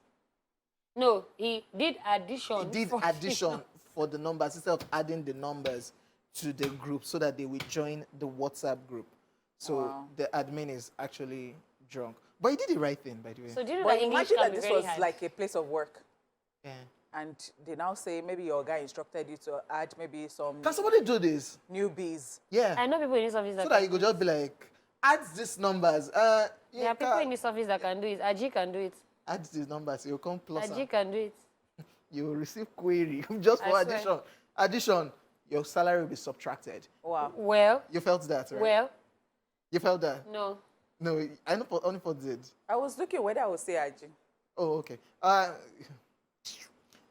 No, he did addition. He did addition for the numbers instead of adding the numbers to the group so that they will join the WhatsApp group. So the admin is actually drunk. But he did the right thing, by the way. So do you know But that English imagine can that be this very was hard? like a place of work. Yeah. And they now say maybe your guy instructed you to add maybe some Can somebody do this? newbies. Yeah. I know people in this office that So that you could just be like, add these numbers. there are people in this office that can do it. Aji can do it. Add these numbers. You'll come plus. Aji can do it. You will receive query just for I swear. addition. Addition, your salary will be subtracted. Wow. Well, You felt that, right? well, You felt that? no. No, I know only for did. I was looking whether I would say Aji. Oh, okay.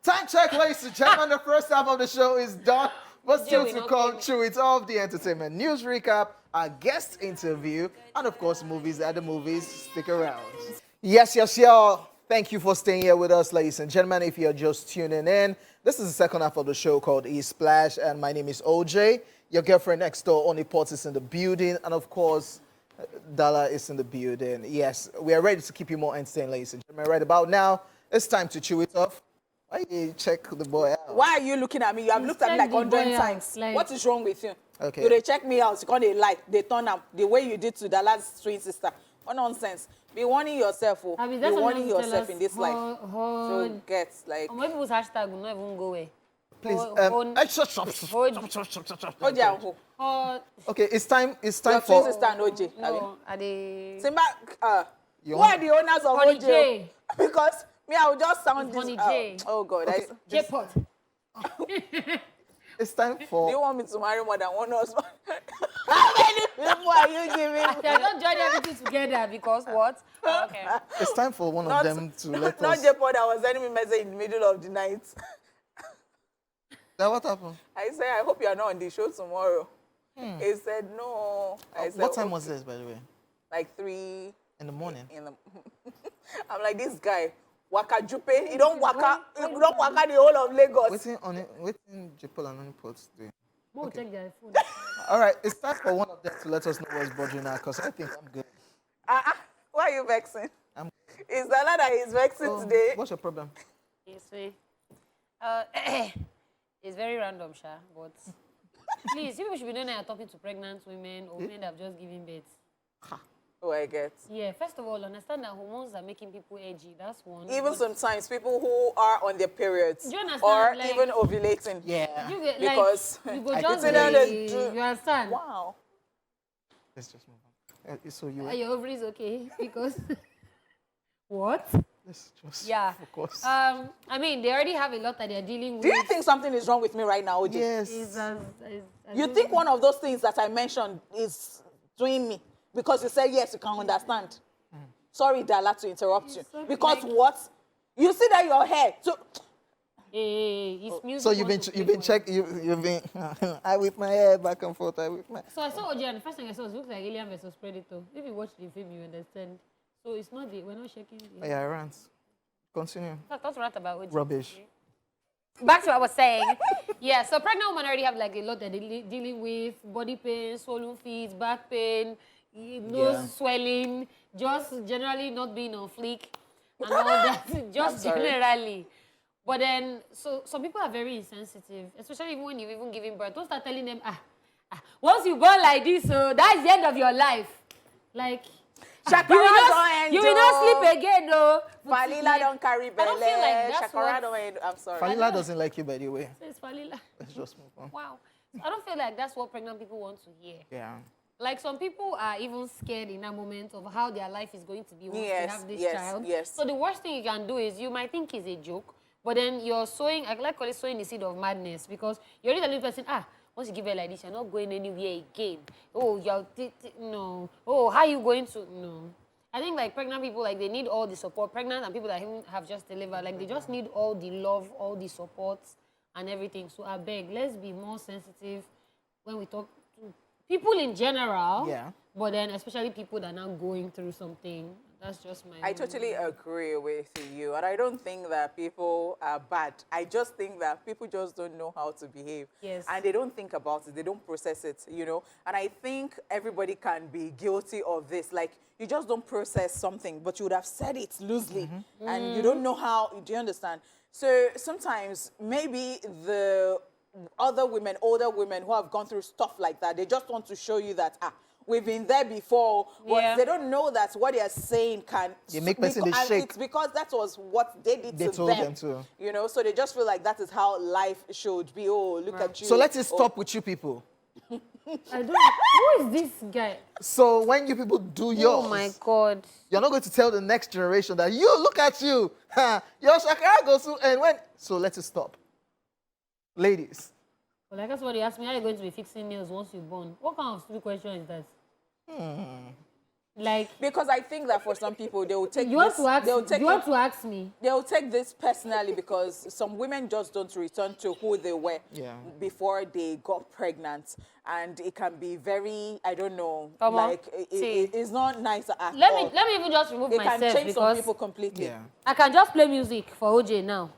Time check, ladies and gentlemen. The first half of the show is done. But still we to not come came. through it all of the entertainment news recap, our guest interview, and of course, movies at the movies. Stick around. Yes, y'all. Thank you for staying here with us, ladies and gentlemen. If you're just tuning in, this is the second half of the show called E-Splash, and my name is OJ. Your girlfriend next door, Oni Port, is in the building, and of course, Dala is in the building. Yes, we are ready to keep you more entertained, ladies and gentlemen. Right about now, it's time to chew it off. Why you check the boy out? Why are you looking at me? You have looked at me like check the 100 boy out, times. like- What is wrong with you? Okay. You they check me out. You can't lie. They turn up the way you did to the last street sister. What nonsense. Be warning yourself. Oh. I mean, Be that's what warning you tell yourself us. in this life. So get like. Most people's hashtag will not even go away. Please, shut. Oje and who? Okay, it's time Your for... twin sister and Oje. No, are they... Simba, You who want- are the owners of Honey Oje? J. Because me, I will just sound It's this. Honey J. Oh God. Okay. J-pot. It's time Do you for... want me to marry more than one husband? How many people are you giving They me? don't join everything together because what? Okay. It's time for one of them to let Not us... J-Pod that was sending me message in the middle of the night. That what happened? I said, I hope you are not on the show tomorrow. He said, no. I said, What time "Okay." was this, by the way? Like 3 In the morning. in the... I'm like, this guy, Waka Jupe, he don't waka the whole of Lagos. Waiting Jipol and Onipot doing. We'll check their phone. All right, it's time for one of them to let us know what's bothering her, because I think I'm good. Why are you vexing? I'm... Is that that he's vexing Oh, today? what's your problem? Yes, we. It's very random, Sha, but please, people should be knowing that you're talking to pregnant women or women that have just given birth. Oh, I get. Yeah, first of all, understand that hormones are making people edgy. That's one. Even But sometimes people who are on their periods Do you understand, or like- even ovulating. Yeah. you get, because like, you go I just get it. you understand? Wow. Let's just move on. So you... Are your ovaries okay? Because what? Let's just Yeah. focus. I mean, they already have a lot that they're dealing with. Do you think something is wrong with me right now, OJ? Yes. You think one of those things that I mentioned is doing me? Because you said yes, you can understand. Sorry, Dala, to interrupt you. okay. Because what? You see that your hair. So, It's music. So you've been checking, you've been... I whip my hair back and forth, I whip my... So I saw OJ, and the first thing I saw was it looks like Alien versus Predator. If you watch the film, you understand. So it's not we're not shaking the... Yeah, rant. Continue. In fact, let's rant about OJ. Rubbish. Back to what I was saying. Yeah, so pregnant women already have like a lot that they're dealing with: body pain, swollen feet, back pain, nose swelling, just generally not being on fleek, and all that. Just generally. But then, so some people are very insensitive, especially even when you've even given birth. Don't start telling them, once you born like this, so that's the end of your life. Like, you will not sleep again, no. Falila don't carry belly. I don't feel like that's Shakara what... don't... I'm sorry. Falila doesn't like you, by the way. It's Falila. Let's just move on. Wow. I don't feel like that's what pregnant people want to hear. Yeah. Like some people are even scared in that moment of how their life is going to be once they Yes, have this yes, child. yes. So the worst thing you can do is you might think it's a joke, but then you're sowing, I like call it sowing the seed of madness, because you're already telling the person, once you give her like this, you're not going anywhere again. Oh, you're no. Oh, how are you going to? No. I think like pregnant people, like they need all the support. Pregnant and people that have just delivered, like they just need all the love, all the support and everything. So I beg, let's be more sensitive when we talk to people in general. Yeah. But then especially people that are now going through something. That's just my I totally agree with you. And I don't think that people are bad. I just think that people just don't know how to behave. Yes. And they don't think about it. They don't process it, you know. And I think everybody can be guilty of this. Like, you just don't process something, but you would have said it loosely. And you don't know how, do you understand? So sometimes maybe the other women, older women who have gone through stuff like that, they just want to show you that, we've been there before, but they don't know that what they are saying can... They make person they shake. It's because that was what they did They to told them. them to. You know, so they just feel like that is how life should be. Oh, look at you. So let it stop with you people. I don't... Who is this guy? So when you people do yours, Oh my God. you're not going to tell the next generation that you, look at you. Your shakara goes through and when... So let it stop. Ladies. Well, like that's what they asked me. How are you going to be fixing nails once you're born? What kind of stupid question is that? Like, Because I think that for some people, they will take you want this... to ask? They'll take You want to ask me? They will take this personally because some women just don't return to who they were before they got pregnant. And it can be very, I don't know, Come on. like, See. it's not nice at Let all. me even just remove It myself can change some because people completely. Yeah. I can just play music for OJ now.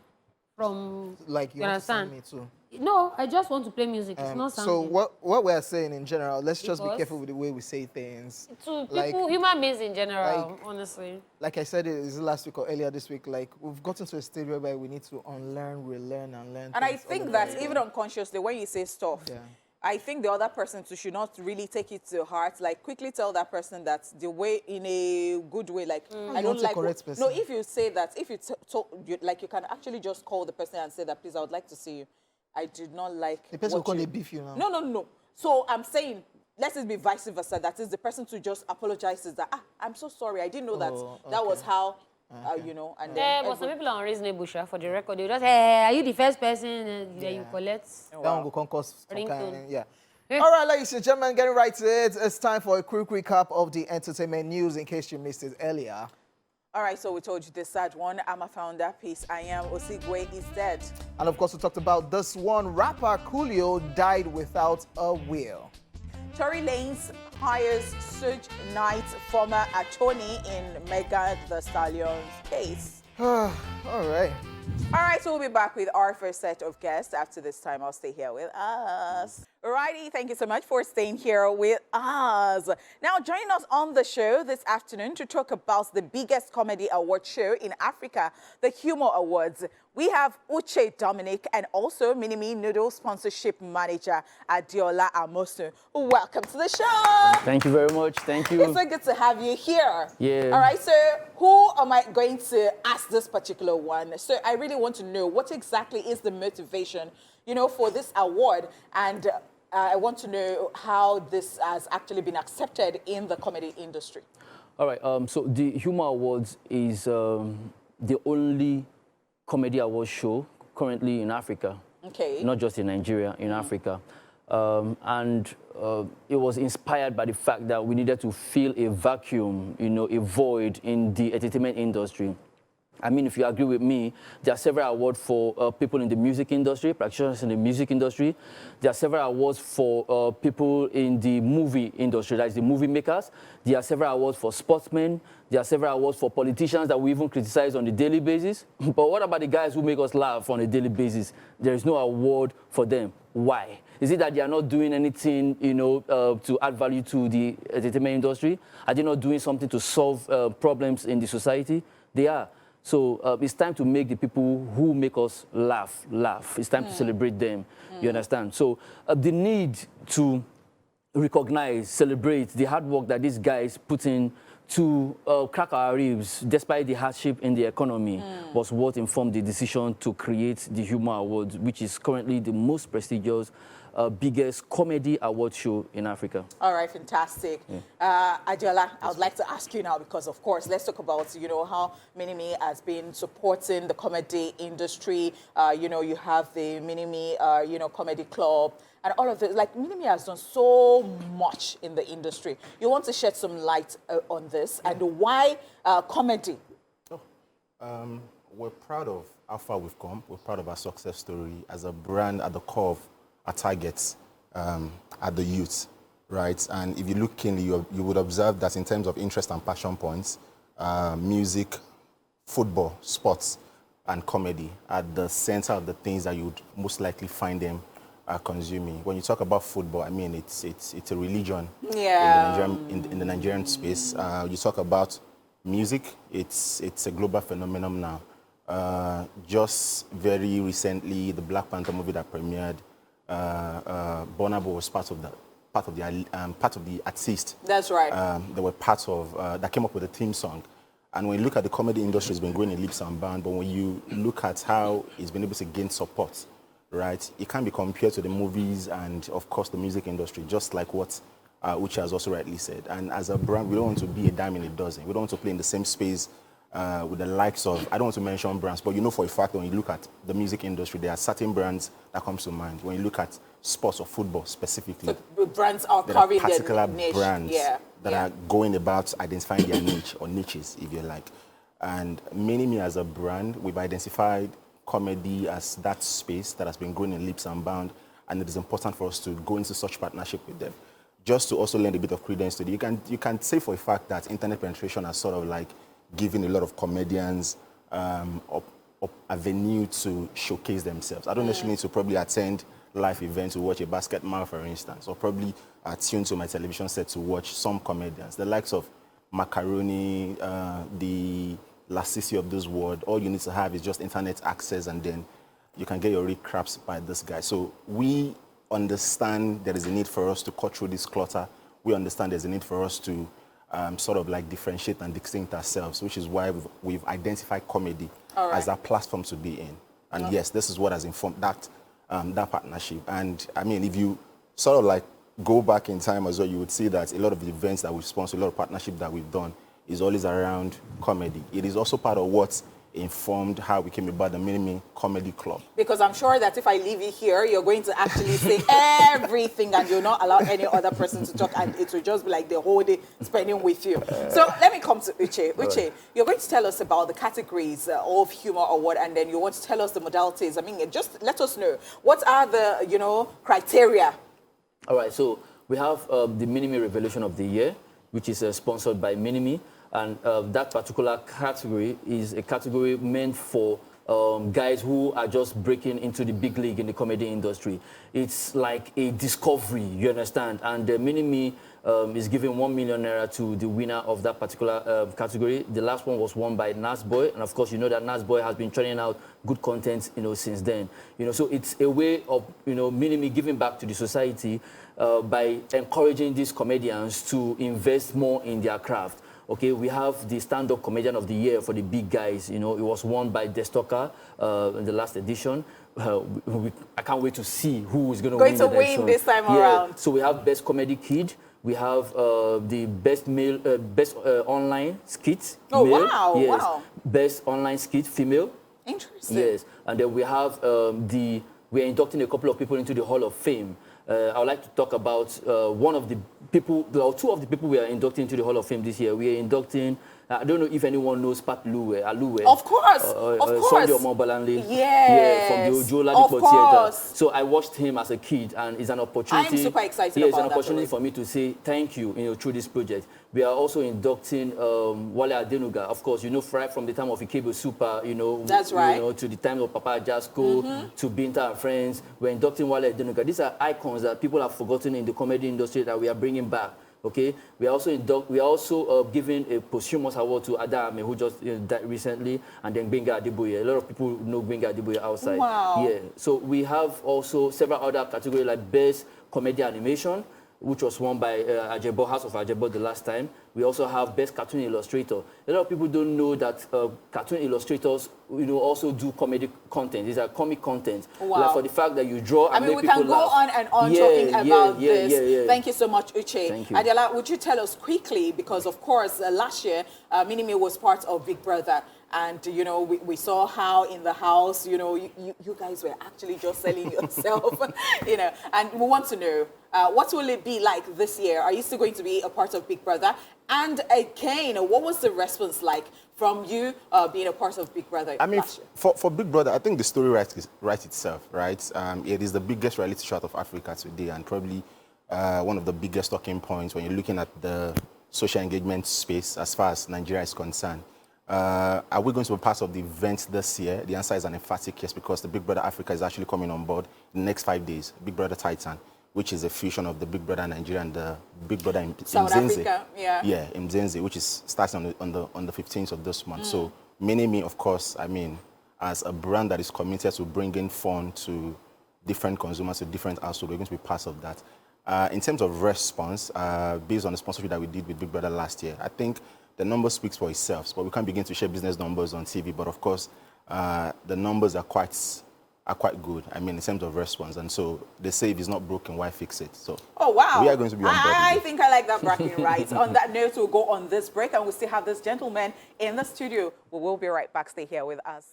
From Like you you understand understand? me too. No, I just want to play music. It's not So something. what we're saying in general, let's just be Because- careful with the way we say things. To like- people, human beings in general, like- honestly. Like I said, it is last week or earlier this week, like we've gotten to a stage whereby we need to unlearn, relearn, and learn. And I things all think over that again. even unconsciously, when you say stuff, Yeah. I think the other person too should not really take it to heart. Like, quickly tell that person that the way, in a good way, like, I You don't want to like... correct person. No, if you say that, if you, like, you can actually just call the person and say that, please, I would like to see you. I did not like The person will what call you... they beef you now. No. So I'm saying, let it be vice versa. That is the person to just apologizes that, I'm so sorry. I didn't know that that was how, you know, and Yeah, then... but some people are unreasonable, sha, for the record. They just, hey, are you the first person that you collect? That one will concourse some Ringtone. kind, yeah. All right, ladies and gentlemen, getting right to it. It's time for a quick recap of the entertainment news in case you missed it earlier. All right, so we told you the sad one. I'm a founder. Peace. I am Osigwe is dead. And of course, we talked about this one. Rapper Coolio died without a will. Tory Lanez hires Suge Knight, former attorney in Megan Thee Stallion's case. All right. All right, so we'll be back with our first set of guests. After this time, I'll stay here with us. Alrighty, thank you so much for staying here with us. Now, joining us on the show this afternoon to talk about the biggest comedy award show in Africa, the Humor Awards, we have Uche Dominic and also Minimi Noodle sponsorship manager Adiola Amosu. Welcome to the show. Thank you very much. Thank you. It's so good to have you here. Yeah. All right, so who am I going to ask this particular one? So I really want to know what exactly is the motivation, you know, for this award, and I want to know how this has actually been accepted in the comedy industry. All right. So the Humor Awards is the only comedy award show currently in Africa. Okay. Not just in Nigeria, in Africa. And it was inspired by the fact that we needed to fill a vacuum, you know, a void in the entertainment industry. I mean, if you agree with me, there are several awards for people in the music industry, practitioners in the music industry. There are several awards for people in the movie industry, that is the movie makers. There are several awards for sportsmen. There are several awards for politicians that we even criticize on a daily basis. But what about the guys who make us laugh on a daily basis? There is no award for them. Why? Is it that they are not doing anything, you know, to add value to the entertainment industry? Are they not doing something to solve problems in the society? They are. So it's time to make the people who make us laugh. It's time to celebrate them. You understand? So the need to recognize, celebrate the hard work that these guys put in to crack our ribs, despite the hardship in the economy, was what informed the decision to create the Humor Awards, which is currently the most prestigious biggest comedy award show in Africa. All right, fantastic. Adiola, I would like to ask you now because, of course, let's talk about, how Minimi has been supporting the comedy industry. You have the Minimi, comedy club and all of it. Like, Minimi has done so much in the industry. You want to shed some light on this and why comedy? We're proud of how far we've come. We're proud of our success story as a brand at the core of our targets at the youth, right? And if you look keenly, you would observe that in terms of interest and passion points, music, football, sports, and comedy are the center of the things that you would most likely find them consuming. When you talk about football, I mean, it's a religion in the Nigerian space. You talk about music, it's a global phenomenon now. Just very recently, the Black Panther movie that premiered, Burna Boy was part of the artist. That's right. They were part of that came up with the theme song. And when you look at the comedy industry, it's been growing in leaps and bounds. But when you look at how it's been able to gain support, right, it can be compared to the movies and, of course, the music industry, just like what Uche has also rightly said. And as a brand, we don't want to be a dime in a dozen. We don't want to play in the same space with the likes of, I don't want to mention brands, but for a fact when you look at the music industry, there are certain brands that comes to mind. When you look at sports or football specifically, so brands are there are carving particular their niche. brands that are going about identifying their niche or niches, if you like. And Minimi as a brand, we've identified comedy as that space that has been growing in leaps and bounds, and it is important for us to go into such partnership with them. Just to also lend a bit of credence to it, you can say for a fact that internet penetration has sort of like giving a lot of comedians a venue to showcase themselves. I don't necessarily need to probably attend live events to watch a basketball, for instance, or probably tune to my television set to watch some comedians. The likes of Macaroni, the Lasisi of this world. All you need to have is just internet access, and then you can get your recaps by this guy. So we understand there is a need for us to cut through this clutter. We understand there's a need for us to sort of like differentiate and distinct ourselves, which is why we've identified comedy as our platform to be in. And yes, this is what has informed that partnership. And I mean, if you sort of like go back in time as well, you would see that a lot of the events that we've sponsored, a lot of partnership that we've done is always around comedy. It is also part of what informed how we came about the Minimi Comedy Club. Because I'm sure that if I leave you here, you're going to actually say everything and you'll not allow any other person to talk, and it will just be like the whole day spending with you. So let me come to Uche. Uche, you're going to tell us about the categories of humor award, and then you want to tell us the modalities. I mean, just let us know. What are the, criteria? All right, so we have the Minimi Revelation of the Year, which is sponsored by Minimi. And that particular category is a category meant for guys who are just breaking into the big league in the comedy industry. It's like a discovery, you understand? And the Minimi is giving 1 million naira to the winner of that particular category. The last one was won by Nasboy, and of course, you know that Nasboy has been churning out good content, since then. So it's a way of, Minimi giving back to the society by encouraging these comedians to invest more in their craft. Okay, we have the stand-up comedian of the year for the big guys. It was won by Destoka in the last edition. I can't wait to see who is going to win this time around. So we have best comedy kid. We have the best male, best online skit. Oh, male. wow! Yes. Wow. Best online skit female. Interesting. Yes, and then we have we're inducting a couple of people into the Hall of Fame. I would like to talk about one of the people, or two of the people we are inducting into the Hall of Fame this year. We are inducting, I don't know if anyone knows Pat Aluwe. Of course, of course. Sunday Omobalanle. Yes. From the Ojo Ladipo Theatre. So I watched him as a kid, and it's an opportunity. I'm super excited about it's an that opportunity for me to say thank you, through this project. We are also inducting Wale Adenuga. Of course, right from the time of Ikebo Super, That's right. To the time of Papa Jasko, to Binta and Friends. We're inducting Wale Adenuga. These are icons that people have forgotten in the comedy industry that we are bringing back. Okay, we are also giving a posthumous award to Adame, who just died recently, and then Gbenga Adeboye. A lot of people know Gbenga Adeboye outside. Wow. Yeah. So we have also several other categories like best comedy animation, which was won by Ajebo, House of Ajebo the last time. We also have Best Cartoon Illustrator. A lot of people don't know that cartoon illustrators, also do comedy content. These are comic content. Wow. Like for the fact that you draw and make we people can go laugh. on and on talking about this. Yeah. Thank you so much, Uche. Thank you. Adela, would you tell us quickly, because of course last year, Minimi was part of Big Brother. And, we saw how in the house, you guys were actually just selling yourself, and we want to know, what will it be like this year? Are you still going to be a part of Big Brother? And again, what was the response like from you being a part of Big Brother last year? For Big Brother, I think the story writes itself, right? It is the biggest reality show out of Africa today, and probably one of the biggest talking points when you're looking at the social engagement space as far as Nigeria is concerned. Are we going to be part of the event this year? The answer is an emphatic yes, because the Big Brother Africa is actually coming on board in the next 5 days. Big Brother Titan, which is a fusion of the Big Brother Nigeria and the Big Brother in South Mzenze. Africa, yeah. Yeah, in Mzenze, which is starting on the 15th of this month. So, Minimi, of course, as a brand that is committed to bringing fun to different consumers, to different households, we're going to be part of that. In terms of response, based on the sponsorship that we did with Big Brother last year, I think the number speaks for itself, but we can't begin to share business numbers on TV. But of course, the numbers are quite good. In terms of response. And so they say if it's not broken, why fix it? So oh wow, we are going to be on board. I think I like that bragging rights. On that note, we'll go on this break, and we still have this gentleman in the studio. We will be right back. Stay here with us.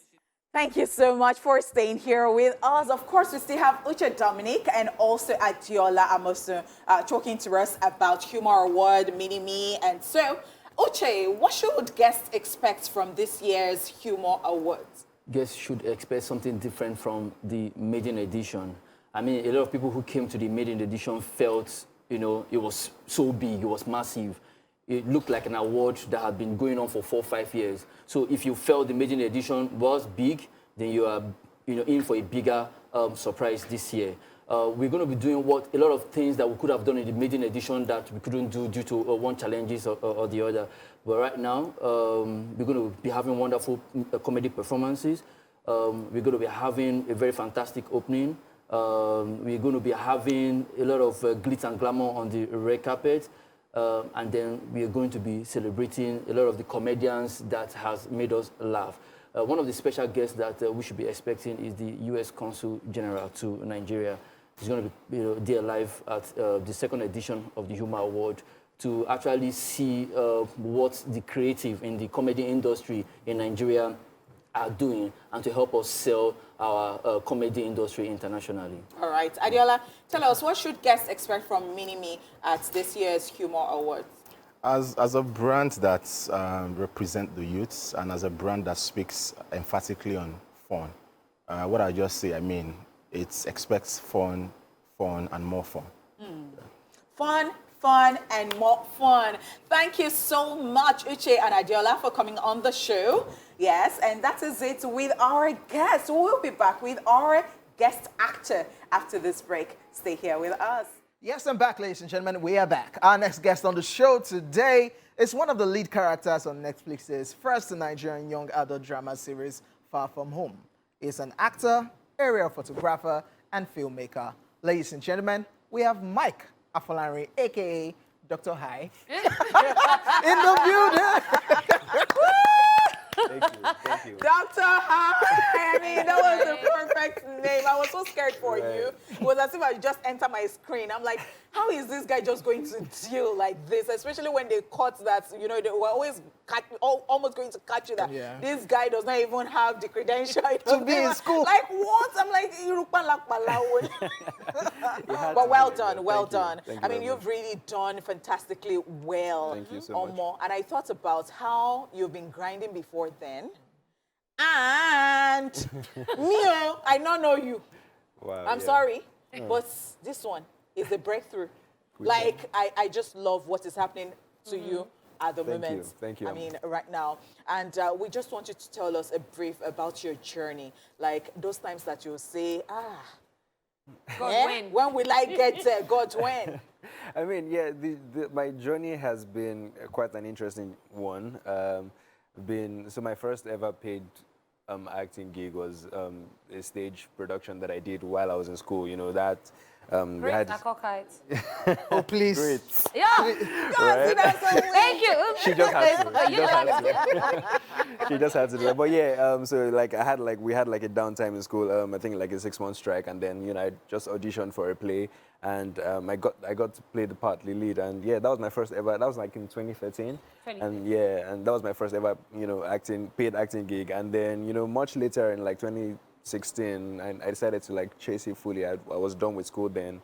Thank you so much for staying here with us. Of course, we still have Uche Dominic and also Adiola Amosu talking to us about Humor Award, Mini-Me. And so, Uche, what should guests expect from this year's Humor Awards? Guests should expect something different from the maiden edition. A lot of people who came to the maiden edition felt, it was so big, it was massive. It looked like an award that had been going on for 4 or 5 years. So if you felt the maiden edition was big, then you are, in for a bigger surprise this year. We're going to be doing a lot of things that we could have done in the maiden edition that we couldn't do due to one challenges or the other. But right now, we're going to be having wonderful comedy performances. We're going to be having a very fantastic opening. We're going to be having a lot of glitz and glamour on the red carpet. And then we are going to be celebrating a lot of the comedians that has made us laugh. One of the special guests that we should be expecting is the U.S. Consul General to Nigeria. He's going to be there live at the second edition of the Humor Award to actually see what the creative in the comedy industry in Nigeria are doing and to help us sell our comedy industry internationally. All right. Adiola, tell us, what should guests expect from Mini-Me at this year's Humor Awards? As a brand that represents the youths and as a brand that speaks emphatically on fun, what I just say, it expects fun, and more fun. Fun, and more fun. Thank you so much, Uche and Adiola, for coming on the show. Yes, and that is it with our guest. We'll be back with our guest actor after this break. Stay here with us. Yes, I'm back, ladies and gentlemen. We are back. Our next guest on the show today is one of the lead characters on Netflix's first Nigerian young adult drama series, Far From Home. He's an actor, aerial photographer, and filmmaker. Ladies and gentlemen, we have Mike Afolarin, a.k.a. Dr. High, in the building. Thank you. Dr. Hi. That was the perfect name. I was so scared for you. It was as if I just enter my screen. I'm like, how is this guy just going to deal like this? Especially when they caught that, they were always almost going to catch you that this guy does not even have the credential to be in school. Like what? I'm like, but well done, well done. You've really done fantastically well. Thank you so much. And I thought about how you've been grinding before then. And Mio, I don't know you. Wow, I'm sorry, but this one is a breakthrough. I just love what is happening to you at the moment. Thank you. Right now. And we just want you to tell us a brief about your journey. Like those times that you say, God when? When will I get there? God when? My journey has been quite an interesting one. So my first ever paid acting gig was a stage production that I did while I was in school. That We Great, had I call kites. Oh, please. great. Yeah. Thank you. She just had to. You know She just had to do that. But yeah, so like we had like a downtime in school. I think like a 6-month strike, and then I just auditioned for a play, and I got to play the part, the lead, and yeah, that was my first ever. That was like in 2013, and yeah, and that was my first ever paid acting gig, and then much later in like 2016, I decided to like chase it fully. I was done with school then.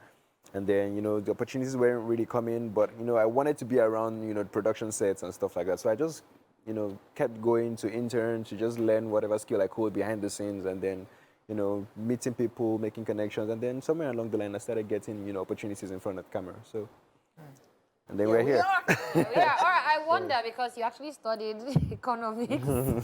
And then, the opportunities weren't really coming, but, I wanted to be around, production sets and stuff like that. So I just, kept going to intern to just learn whatever skill I could behind the scenes, and then, meeting people, making connections. And then somewhere along the line, I started getting, opportunities in front of the camera. So, and then we're here. Yeah, all right. I wonder because you actually studied economics. Oh,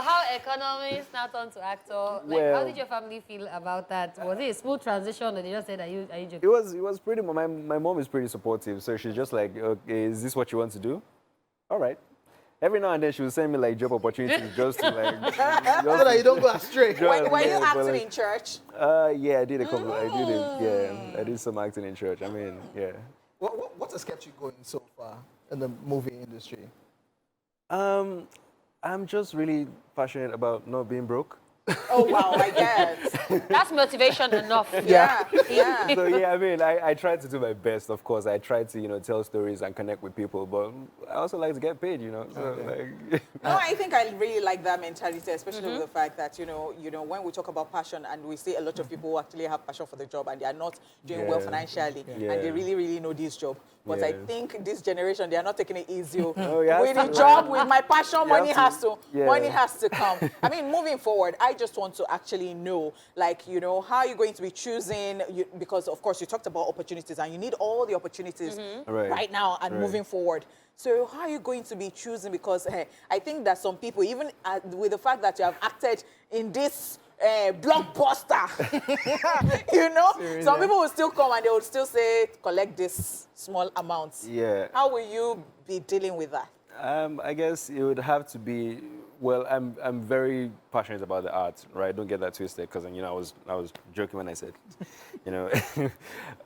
how economists now turned to actor. Like, how did your family feel about that? Was it a smooth transition, or they just said, "Are you joking?" It was pretty. My mom is pretty supportive, so she's just like, "Okay, is this what you want to do? All right." Every now and then she would send me like job opportunities just to like. So that you don't go astray. Were you acting in church? Yeah, I did a couple. I did some acting in church. I mean, yeah. What has kept you going so far in the movie industry? I'm just really passionate about not being broke. Oh wow, I guess. That's motivation enough. Yeah. So yeah, I mean, I try to do my best. Of course, I try to tell stories and connect with people, but I also like to get paid. So like. No, I think I really like that mentality, especially with the fact that when we talk about passion, and we see a lot of people who actually have passion for the job and they are not doing well financially, and they really, really know this job. But I think this generation, they are not taking it easy. With the job, with my passion, money has to come. I mean, moving forward, I just want to actually know, like, how are you going to be choosing? Because, of course, you talked about opportunities, and you need all the opportunities right now and moving forward. So how are you going to be choosing? Because I think that some people, even with the fact that you have acted in this blockbuster, some people will still come and they will still say, collect this small amounts. Yeah. How will you be dealing with that? I guess it would have to be. Well, I'm very passionate about the art, right? Don't get that twisted, because I was joking when I said,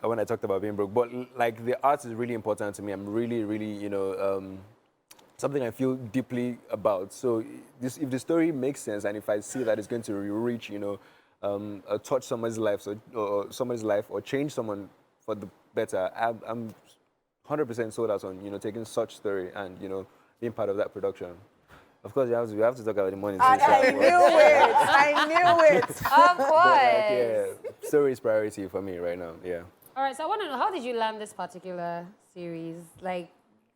when I talked about being broke. But like the art is really important to me. I'm really, really, something I feel deeply about. So if the story makes sense, and if I see that it's going to reach, touch someone's life or change someone for the better, I'm 100% sold out on taking such story and being part of that production. Of course, we have to talk about the money. I knew it. Of course. Story is priority for me right now. Yeah. All right, so I want to know, how did you land this particular series? Like,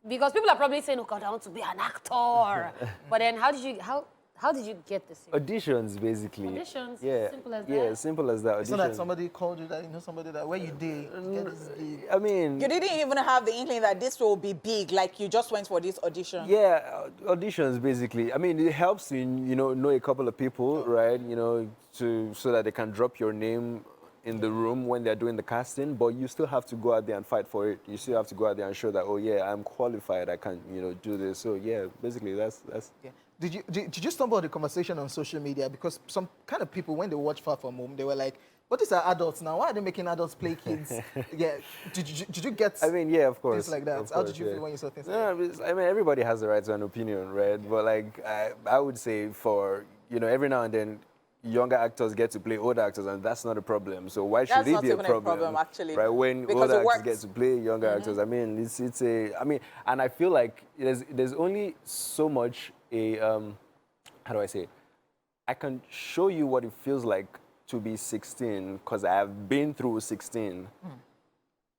because people are probably saying, "Oh God, I want to be an actor." But then, how did you get this series? Auditions, basically. Auditions. Yeah. Simple as that. Yeah, simple as that. It's not that somebody called you that somebody that where you did. I mean, You didn't even have the inkling that this will be big, like you just went for this audition. yeah, auditions basically. I mean, it helps to know a couple of people, right? So that they can drop your name in the room when they're doing the casting, but you still have to go out there and fight for it. You still have to go out there and show that, oh yeah, I'm qualified, I can do this. So yeah, basically that's. Yeah. Did you stumble on the conversation on social media? Because some kind of people, when they watch Far From Home, they were like, "But these are adults now. Why are they making adults play kids?" Yeah. Did you get? I mean, yeah, of course. Things like that. How did you feel when you saw things like that? I mean, everybody has the right to an opinion, right? But like, I would say for every now and then, younger actors get to play older actors, and that's not a problem. So why should it be a problem? Actually, right? When because older actors get to play younger actors, I mean, and I feel like there's only so much how do I say it? I can show you what it feels like to be 16 because I have been through 16,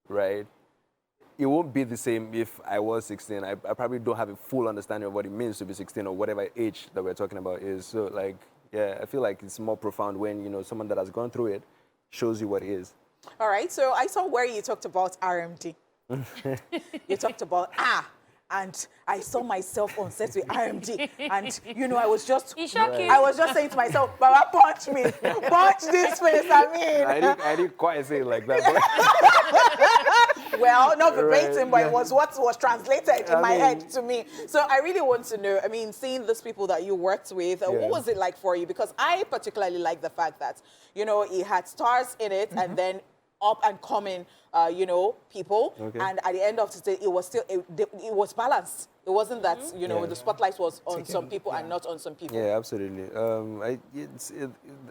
right? It won't be the same if I was 16. I probably don't have a full understanding of what it means to be 16 or whatever age that we're talking about is. So like, yeah, I feel like it's more profound when, someone that has gone through it shows you what it is. All right, so I saw where you talked about RMD. You talked about, and I saw myself on set with RMD, and I was just, I was just saying to myself, Baba, punch me, punch this face. I mean, I didn't quite say it like that. But well, not verbatim, but yeah. it was what was translated in I my mean- head to me. So I really want to know, I mean, seeing these people that you worked with, Yeah. what was it like for you? Because I particularly like the fact that, you know, it had stars in it and then up and coming, you know, people. Okay. And at the end of the day, it was still, it was balanced. It wasn't that, you know, Yeah. the spotlight was on some people and not on some people. Yeah, absolutely.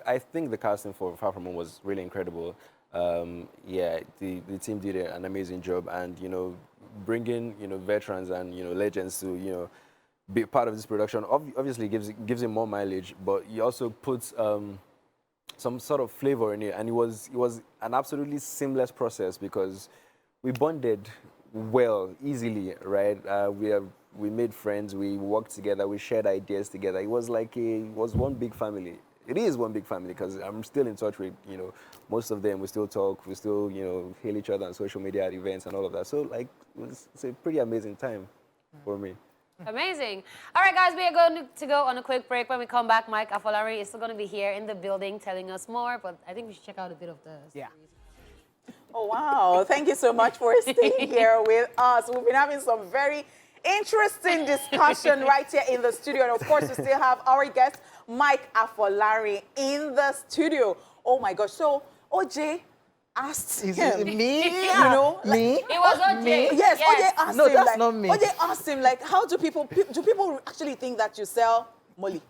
I think the casting for Far From Home was really incredible. Yeah, the team did an amazing job, and you know, bringing veterans and legends to be part of this production obviously gives it more mileage, but he also puts some sort of flavor in it, and it was an absolutely seamless process because we bonded well, easily, right? We made friends, we worked together, we shared ideas together. It was like one big family. It is one big family because I'm still in touch with most of them. We still talk, we still hail each other on social media at events and all of that. So like it's a pretty amazing time for me. Amazing. All right, guys, we are going to go on a quick break. When we come back, Mike Afolarin is still going to be here in the building telling us more, but I think we should check out a bit of the series. Oh, wow. Thank you so much for staying here with us. We've been having some very interesting discussion right here in the studio. And of course, we still have our guest, Mike Afolarin, in the studio. Oh my gosh. So, OJ asked Is him. it me? You know? Me? It was OJ. Me? Yes, OJ asked No, him. that's like, not me. OJ asked him, like, how do people actually think that you sell Molly?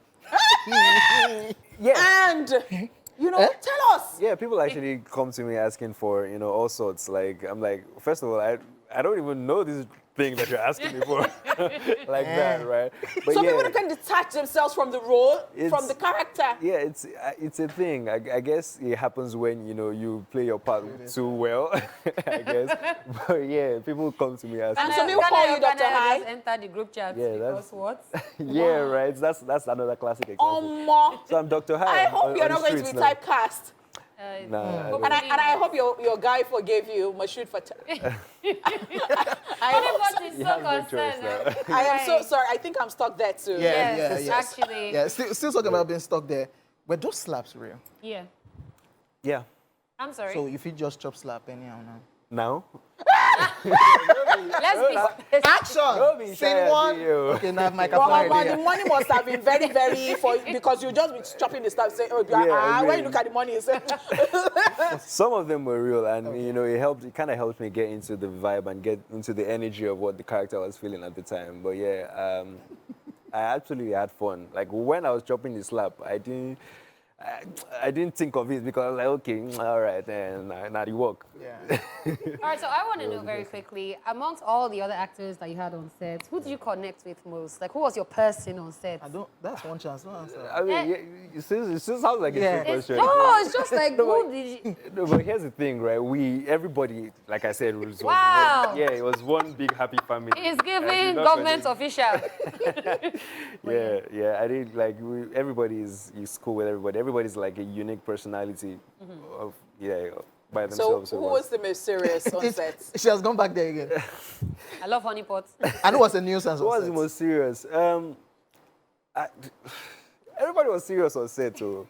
Yeah. And, tell us. Yeah, people actually come to me asking for, all sorts. Like, I'm like, first of all, I don't even know this thing that you're asking me for. Like that, right? But Some yeah, people that can detach themselves from the role, from It's- the character. yeah, it's a thing. I guess it happens when, you play your part too well, I guess. But yeah, people come to me asking. And some people call you Dr. High. Just enter the group chat Yeah, because that's- what? Yeah, right. That's another classic example. Omo. So I'm Dr. High. I hope on you're the not going to be streets now. typecast. Nah, And I hope your guy forgave you. Must shoot for. Everybody is You so have no choice concerned. now. I am so sorry. I think I'm stuck there too. Yes, actually. Yeah, still talking about being stuck there. Were those slaps real? Yeah. Yeah. I'm sorry. So if you just chop slap anyhow now. Now? Let's be Action! Don't be Scene shy, one. you. Okay, now Mike But Afolarin the here. money must have been very, very because you just be chopping the stuff. Say, oh, Yeah, when really. you look at the money, you say, Some of them were real, and it kind of helped me get into the vibe and get into the energy of what the character was feeling at the time. But yeah, I absolutely had fun. Like when I was chopping the slap, I didn't think of it because I was like, okay, all right, and now you work. Yeah. All right, so I want to know very quickly, amongst all the other actors that you had on set, who did you connect with most? Like, who was your person on set? That's one chance. Don't answer. I mean, yeah, it still sounds like Yeah. a trick question. No, it's just like, who did you... No, but here's the thing, right? Everybody, like I said, was Wow. one, yeah, it was one big happy family. He's I giving did not government connect- official. Yeah, I did like everybody is cool with everybody. Everybody's like a unique personality of by so themselves. who was the most serious on set? She has gone back there again. I love honeypots. And it was a nuisance. Who on was the set. most serious? Everybody was serious on set, too.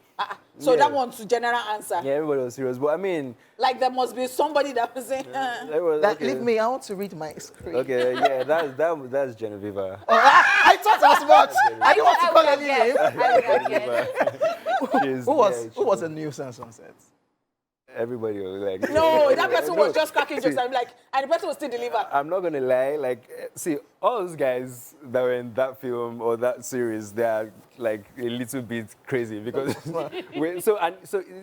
So Yeah. that one's a general answer. Yeah, everybody was serious. But I mean, Like there must be somebody that was saying, okay. Leave me. I want to read my script. Okay, yeah, that's Genevieve. I thought as much. I didn't want to call any name. She's- Who yeah, was a nuisance on set? Everybody was like. no, that person was No, just cracking jokes. see, I'm like, and the person will still deliver. I'm not gonna lie, like, see, all those guys that were in that film or that series, they are like a little bit crazy because so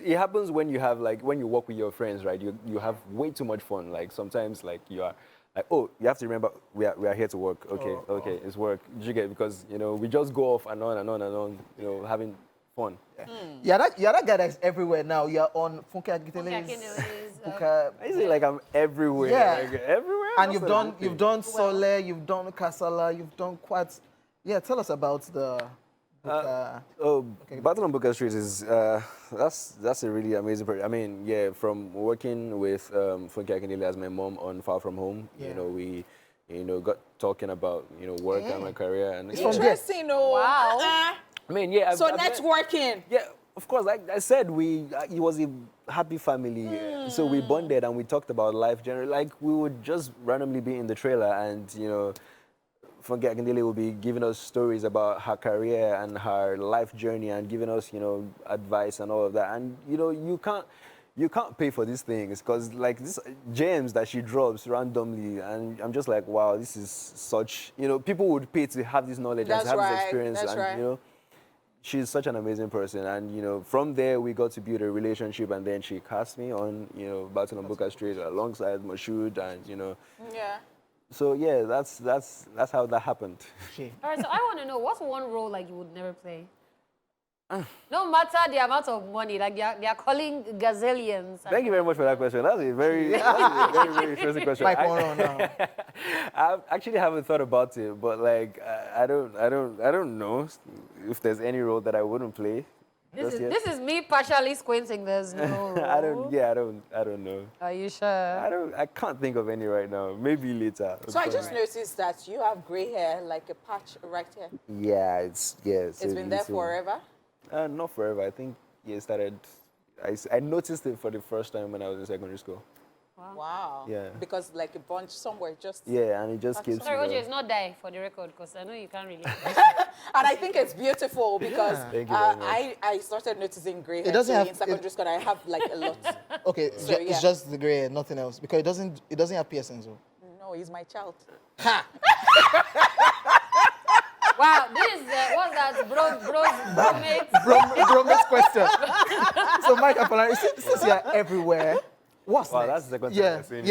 it happens when you have when you work with your friends, right? You have way too much fun. Like sometimes you are like, oh, you have to remember we are here to work. Okay, it's work. Did you get because we just go off and on and on and on, having fun. You're that guy that's everywhere now. You're on Funke Akindele's, Funke. I say like I'm everywhere. Yeah. Like, everywhere. And That's a good you've thing. done Sole, you've done Kasala, you've done quite. Yeah, tell us about the. Battle on Booker Street is that's a really amazing project. I mean, yeah, from working with Funke Akindele as my mom on Far From Home, Yeah. we got talking about work and my career and from there. Interesting, oh. Wow. I mean, yeah. So I've met- networking. yeah, Of course, like I said, it was a happy family. So we bonded and we talked about life generally. Like we would just randomly be in the trailer and, Funke Akindele will be giving us stories about her career and her life journey and giving us, advice and all of that. And, you can't pay for these things because like this gems that she drops randomly and I'm just like, wow, this is such, people would pay to have this knowledge and to have this experience. That's and, right. She's such an amazing person. And, from there we got to build a relationship and then she cast me on, Battle on Booker Street alongside Moshood and, Yeah. So yeah, that's how that happened. All right, so I want to know, what's one role like you would never play? No matter the amount of money, like they are calling gazillions. Thank you very much for that question. That's a very, very interesting question. Mike, one on now. I actually haven't thought about it, but like I don't know if there's any role that I wouldn't play. This is me partially squinting. There's no role. I don't know. Are you sure? I can't think of any right now. Maybe later. So I just noticed that you have gray hair, like a patch right here. Yeah, it's been there forever? Not forever. I think it started. I noticed it for the first time when I was in secondary school. Wow. Yeah. Because like a bunch somewhere just... Yeah, and it just came. Sorry, OJ, it's not die for the record because I know you can't really. And I think it's beautiful because Thank you very much. I started noticing gray hair It doesn't have- in secondary school. I have like a lot. Okay, So, yeah. it's just the gray hair, nothing else. Because it doesn't have piercings. So. No, he's my child. Wow, this is what's that, bromate? Bromance question. So, Mike Afolarin, since you're everywhere, what's Wow, next? that's the second time I've seen it.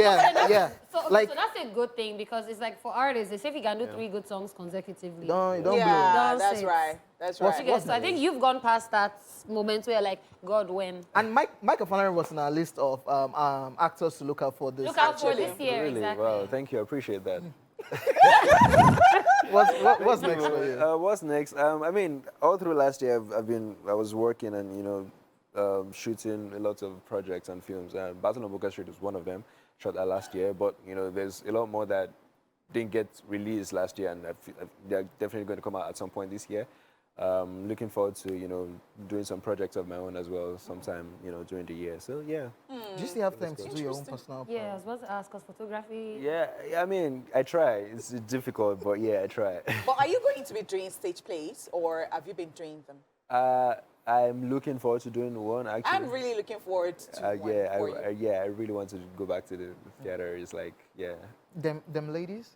Yeah. So, Like, so that's a good thing because it's like for artists, they say if you can do 3 good songs consecutively. don't blow. Yeah, Don't that's say it. right. That's What's- right. Yes, so I think you've gone past that moment where like, God, when? And Mike Afolarin was on our list of actors to look out for this. Look out for Actually, this year, Really? exactly. Wow, thank you. I appreciate that. What's next for you? What's next? I mean, all through last year, I was working and shooting a lot of projects and films. Battle on Booker Street was one of them. Shot that last year, but there's a lot more that didn't get released last year, and they're definitely going to come out at some point this year. Looking forward to doing some projects of my own as well sometime during the year. So yeah. Do you still have time to do your own personal? Yeah, I was about to ask us photography. Yeah, I mean, I try. It's difficult, but yeah, I try. But are you going to be doing stage plays or have you been doing them? I'm looking forward to doing one actually. I'm really looking forward to one for you. I really want to go back to the theater. It's like, yeah. Them ladies?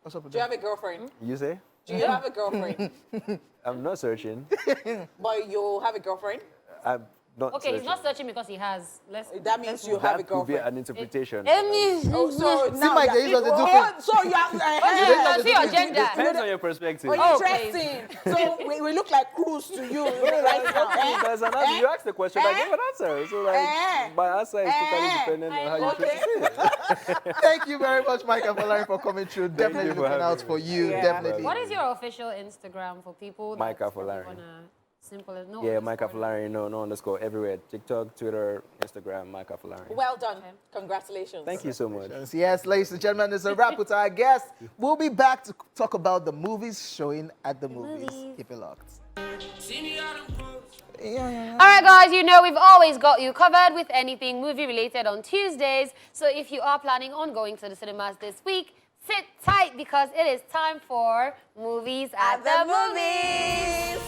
What's up with Do you them? have a girlfriend? You say? Do you have a girlfriend? I'm not searching. But you have a girlfriend? I'm not Okay, searching. he's not searching because he has. That means you have a That could be girlfriend. an interpretation. Oh, so now Mike, that- they use us to do oh, so you have Yeah, see your gender. Depends on your perspective. oh, Okay. interesting. So we look like crews to you right now. eh? There's an answer. You asked the question, I gave an answer. So like, my answer is totally dependent on how you Okay. choose it. Thank you very much, Mike Afolarin, for coming through. Definitely you for looking having out me. for you. Yeah. Definitely. What is your official Instagram for people? Mike that probably Afolarin. wanna simple as no. Yeah, Mike underscore? Afolarin, no underscore everywhere. TikTok, Twitter, Instagram, Mike Afolarin. Well done. Congratulations. Thank you so much. Yes, ladies and gentlemen, this is a wrap with our guest. We'll be back to talk about the movies showing at the movies. Keep it locked. All right, guys, we've always got you covered with anything movie related on Tuesdays. So if you are planning on going to the cinemas this week, sit tight because it is time for Movies at the Movies.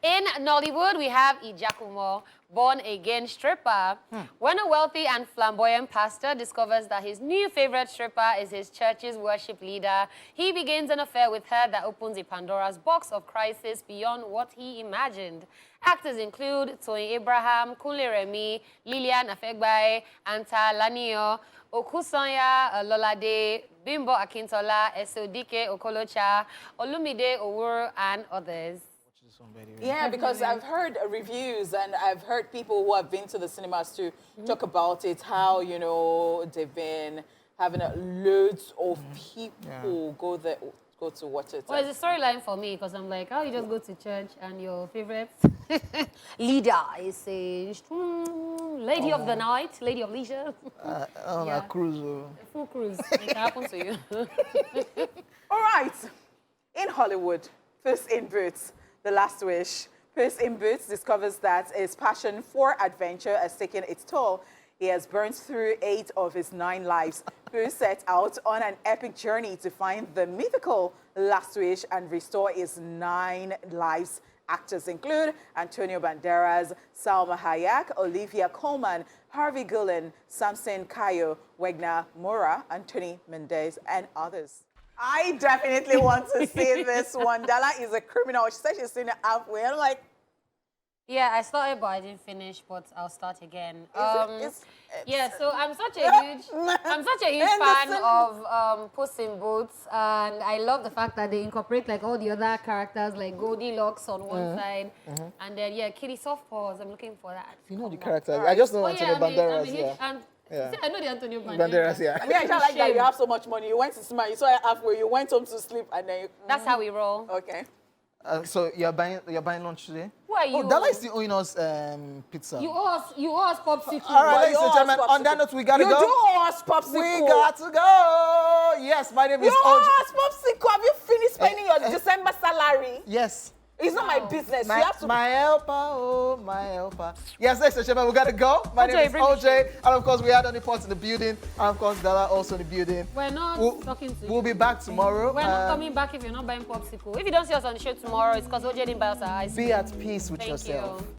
In Nollywood, we have Ijakumo, born-again stripper. When a wealthy and flamboyant pastor discovers that his new favorite stripper is his church's worship leader, he begins an affair with her that opens a Pandora's box of crisis beyond what he imagined. Actors include Tony Abraham, Kunle Remi, Lillian Afegbae, Anta Lanio, Okusanya Lolade, Bimbo Akintola, Esodike Okolocha, Olumide Owuru, and others. Yeah, because I've heard reviews and I've heard people who have been to the cinemas to talk about it, how, they've been having loads of people go to watch it. Well, it's a storyline for me because I'm like, you just go to church and your favorite leader is a lady of the night, lady of leisure. On Yeah. a cruise. Full cruise. It can happen to you. All right. In Hollywood, Puss in Boots, The Last Wish. Puss in Boots discovers that his passion for adventure has taken its toll. He has burned through 8 of his 9 lives. Puss set out on an epic journey to find the mythical Last Wish and restore his 9 lives. Actors include Antonio Banderas, Salma Hayek, Olivia Colman, Harvey Gulen, Samson Kayo, Wegner Moura, Anthony Mendez, and others. I definitely want to see this one. Dala is a criminal. She said she's seen it halfway. I'm like, Yeah, I started, but I didn't finish. But I'll start again. yeah, so I'm such a huge fan of Puss in Boots, and I love the fact that they incorporate like all the other characters, like Goldilocks on one side, and then Kitty Softpaws. I'm looking for that. You know the characters. I just know Oh, Antonio Banderas. I know the Antonio Banderas, yeah. I mean, I don't like that you have so much money. You went to cinema, you saw it halfway, you went home to sleep, and then you, That's how we roll. Okay. So you're buying lunch today? Who are you? Oh, Dala is still owing us pizza. You owe us popsicle. All right, But ladies you and owe us gentlemen, on that popsicle. note, we gotta You go. do owe us popsicle. We got to go. Yes, my name is You owe OJ. us popsicle. Have you finished spending your December salary? Yes. It's not my business. You My, have to. my helper, oh, my helper. Yes, ladies and gentlemen, we gotta go. My OJ, name is bring me OJ, and of course, we had Only Pots in the building, and of course, Dala also in the building. We're not We'll, talking to you. we'll be back tomorrow. We're not coming back if you're not buying popsicle. If you don't see us on the show tomorrow, it's because OJ didn't buy us our ice cream. Be at peace with Thank yourself. you.